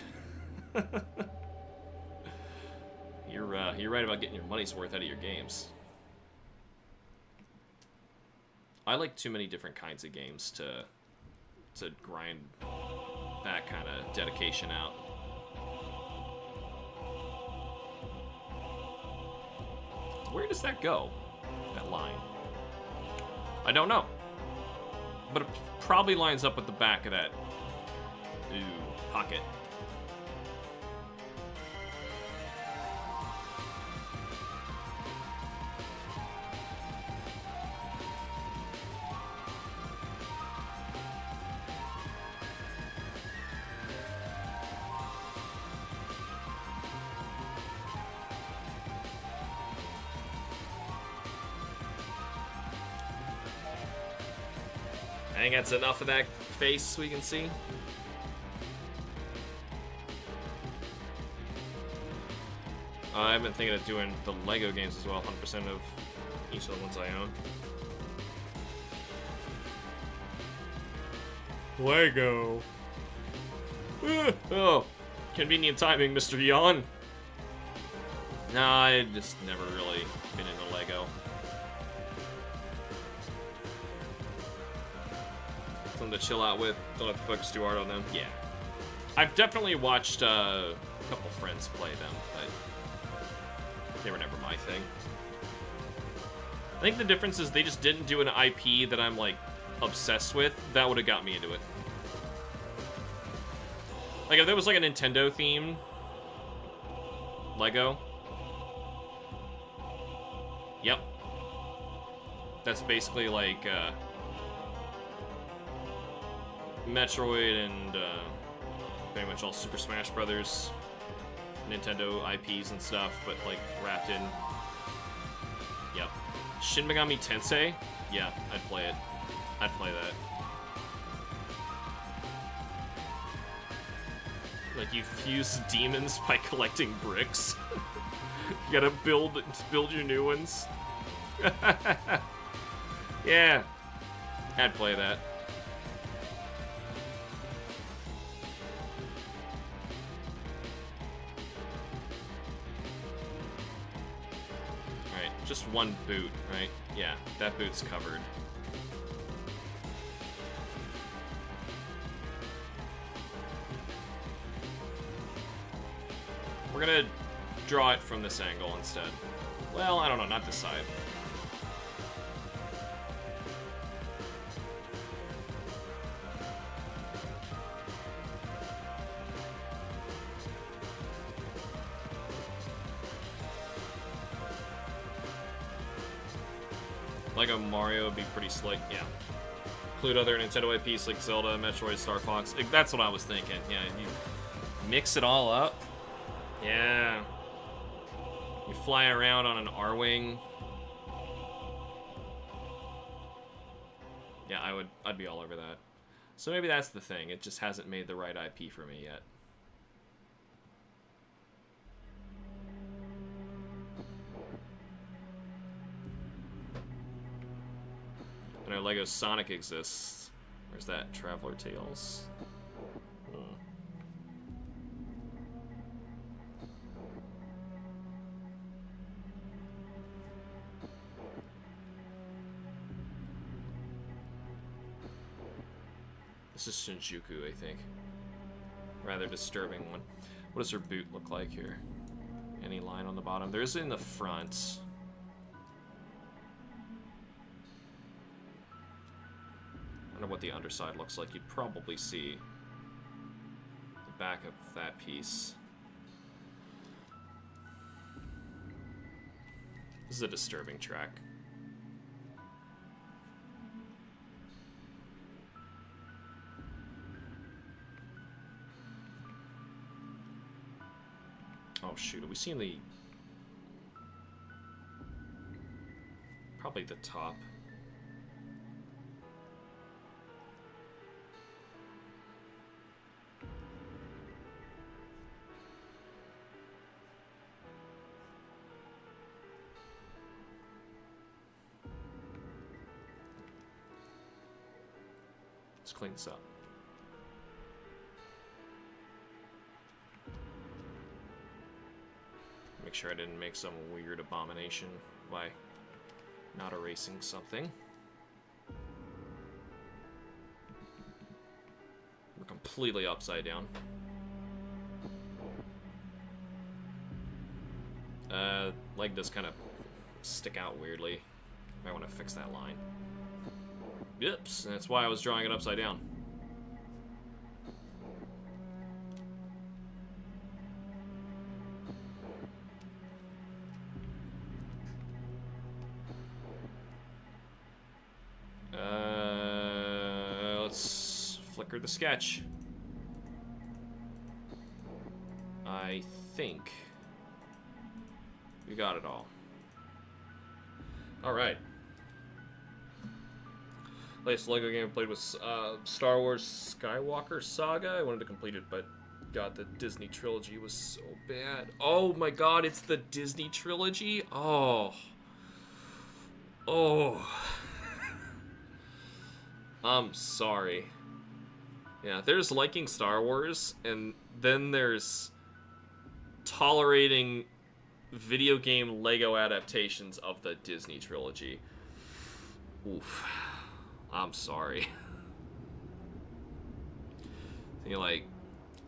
You're right about getting your money's worth out of your games. I like too many different kinds of games to grind that kind of dedication out. Where does that go? That line? I don't know. But it probably lines up with the back of that pocket. think that's enough of that face we can see. I've been thinking of doing the Lego games as well, 100% of each of the ones I own. Lego. Oh, convenient timing, Mr. Yawn. Nah, I just never really been into Lego. Something to chill out with. Don't have to focus too hard on them. Yeah. I've definitely watched a couple friends play them, but they were never my thing. I think the difference is they just didn't do an IP that I'm, like, obsessed with. That would have got me into it. Like, if there was, like, a Nintendo theme Lego. Yep. That's basically, like, Metroid and, pretty much all Super Smash Brothers Nintendo IPs and stuff, but, like, wrapped in. Yep. Shin Megami Tensei? Yeah, I'd play it. I'd play that. Like, you fuse demons by collecting bricks. You gotta build your new ones. Yeah. I'd play that. Alright, just one boot, right? Yeah, that boot's covered. We're gonna draw it from this angle instead. Well, I don't know, not this side. Lego Mario would be pretty slick, yeah. Include other Nintendo IPs like Zelda, Metroid, Star Fox. That's what I was thinking, yeah. You mix it all up. Yeah. You fly around on an R-Wing. Yeah, I'd be all over that. So maybe that's the thing. It just hasn't made the right IP for me yet. I know Lego Sonic exists. Where's that? Traveler Tales. This is Shinjuku, I think. Rather disturbing one. What does her boot look like here? Any line on the bottom? There is in the front. I wonder what the underside looks like. You'd probably see the back of that piece. This is a disturbing track. Oh shoot, are we seeing the... Probably the top. Let's clean this up. Make sure I didn't make some weird abomination by not erasing something. We're completely upside down. Leg does kind of stick out weirdly. Might want to fix that line. Oops, that's why I was drawing it upside down. Let's flicker the sketch. I think we got it all. All right. Latest Lego game I played was Star Wars Skywalker Saga. I wanted to complete it, but God, the Disney trilogy was so bad. Oh my God, it's the Disney trilogy? Oh. Oh. I'm sorry. Yeah, there's liking Star Wars, and then there's tolerating video game Lego adaptations of the Disney trilogy. Oof. I'm sorry. You're like,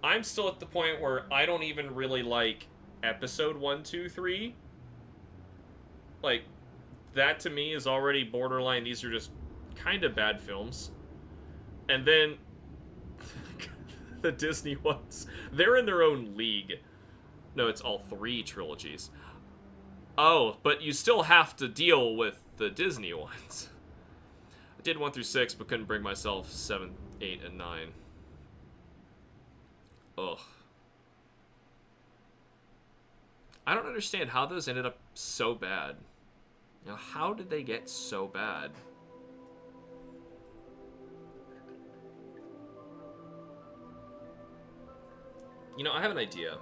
I'm still at the point where I don't even really like episode 1, 2, 3. Like, that to me is already borderline. These are just kind of bad films. And then the Disney ones, they're in their own league. No, it's all 3 trilogies. Oh, but you still have to deal with the Disney ones. I did 1 through 6, but couldn't bring myself 7, 8, and 9. Ugh. I don't understand how those ended up so bad. You know, how did they get so bad? You know, I have an idea.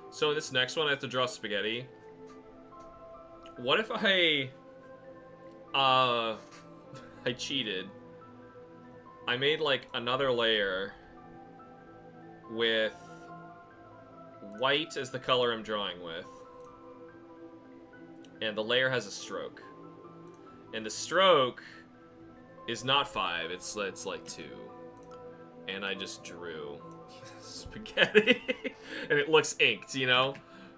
So this next one, I have to draw spaghetti. What if I cheated. I made, like, another layer with white as the color I'm drawing with. And the layer has a stroke. And the stroke is not 5, it's like 2. And I just drew spaghetti. And it looks inked, you know?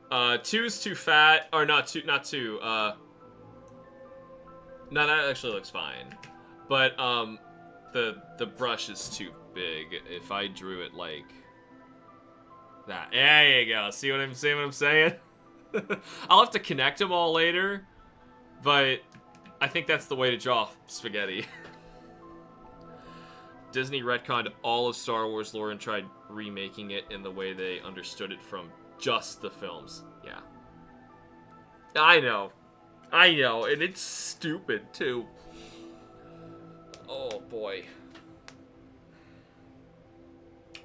2's too fat, or not 2, no, that actually looks fine. But, the brush is too big if I drew it like that. There you go. See what I'm saying? I'll have to connect them all later, but I think that's the way to draw spaghetti. Disney retconned all of Star Wars lore and tried remaking it in the way they understood it from just the films. Yeah. I know, and it's stupid too. Oh boy.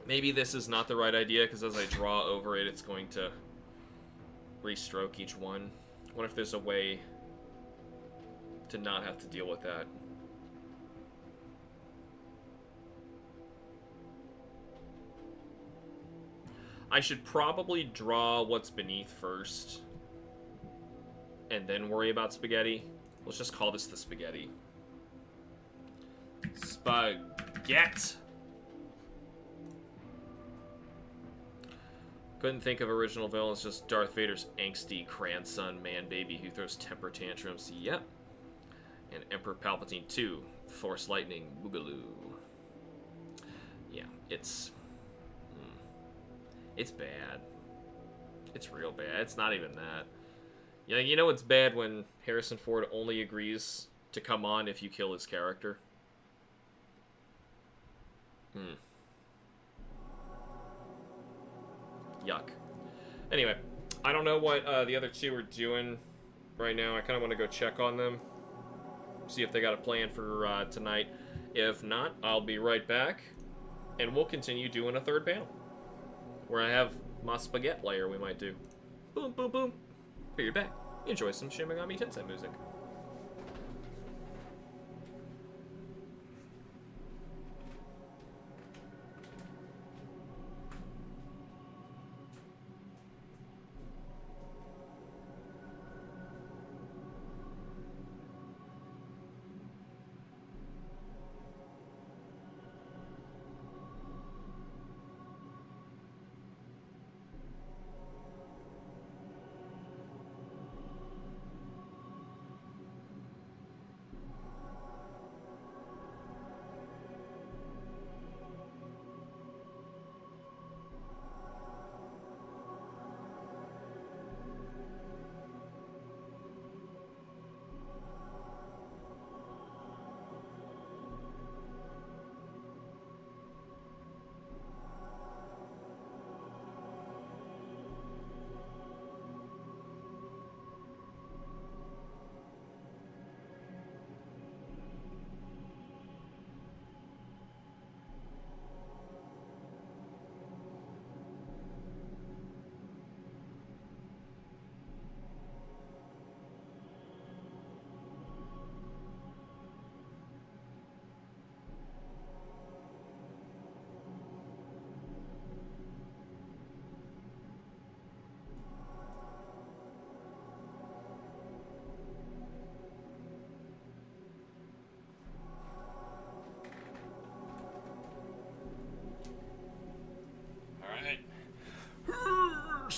Maybe this is not the right idea, because as I draw over it, it's going to restroke each one. What if there's a way to not have to deal with that? I should probably draw what's beneath first, and then worry about spaghetti. Let's just call this the spaghetti. Spaghetti! Couldn't think of original villains, just Darth Vader's angsty grandson man-baby who throws temper tantrums. Yep. And Emperor Palpatine 2, Force Lightning Boogaloo. Yeah, it's bad. It's real bad. It's not even that. Yeah, you know it's bad when Harrison Ford only agrees to come on if you kill his character? Yuck. Anyway, I don't know what the other two are doing right now. I kind of want to go check on them. See if they got a plan for tonight. If not, I'll be right back. And we'll continue doing a third panel. Where I have my spaghetti layer we might do. Boom, boom, boom. Be right back. Enjoy some Shin Megami Tensei music.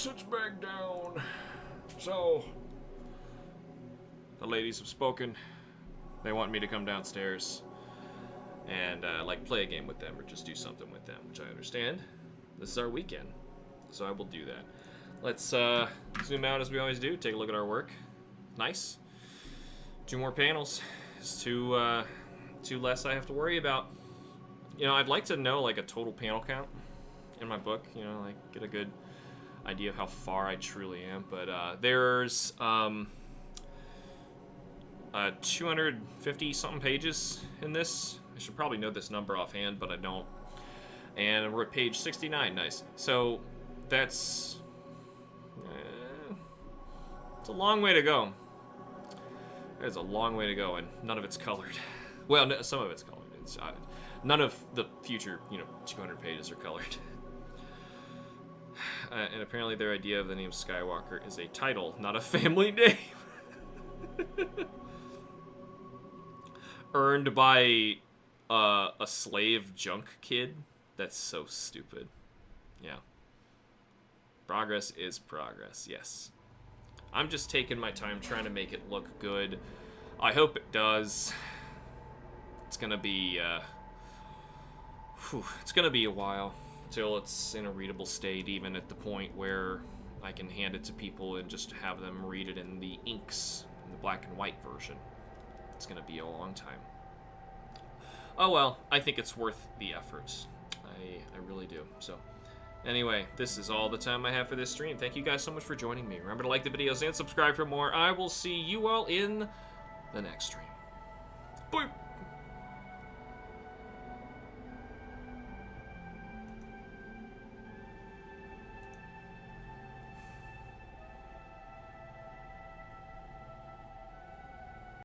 sits back down. So, the ladies have spoken. They want me to come downstairs and like play a game with them or just do something with them, which I understand. This is our weekend, so I will do that. Let's zoom out as we always do. Take a look at our work. Nice. 2 more panels. It's two less I have to worry about. You know, I'd like to know like a total panel count in my book. You know, like get a good idea of how far I truly am. But there's 250 something pages in this. I should probably know this number offhand, but I don't. And we're at page 69. Nice. So that's it's a long way to go. There's a long way to go, and none of it's colored. Well, no, some of it's colored. It's, none of the future, 200 pages are colored. And apparently their idea of the name Skywalker is a title, not a family name. Earned by a slave junk kid. That's so stupid. Yeah. Progress is progress, yes. I'm just taking my time trying to make it look good. I hope it does. It's gonna be it's gonna be a while till it's in a readable state, even at the point where I can hand it to people and just have them read it in the inks, in the black and white version. It's gonna be a long time. Oh well, I think it's worth the effort. I really do. So anyway, this is all the time I have for this stream. Thank you guys so much for joining me. Remember to like the videos and subscribe for more. I will see you all in the next stream. Bye!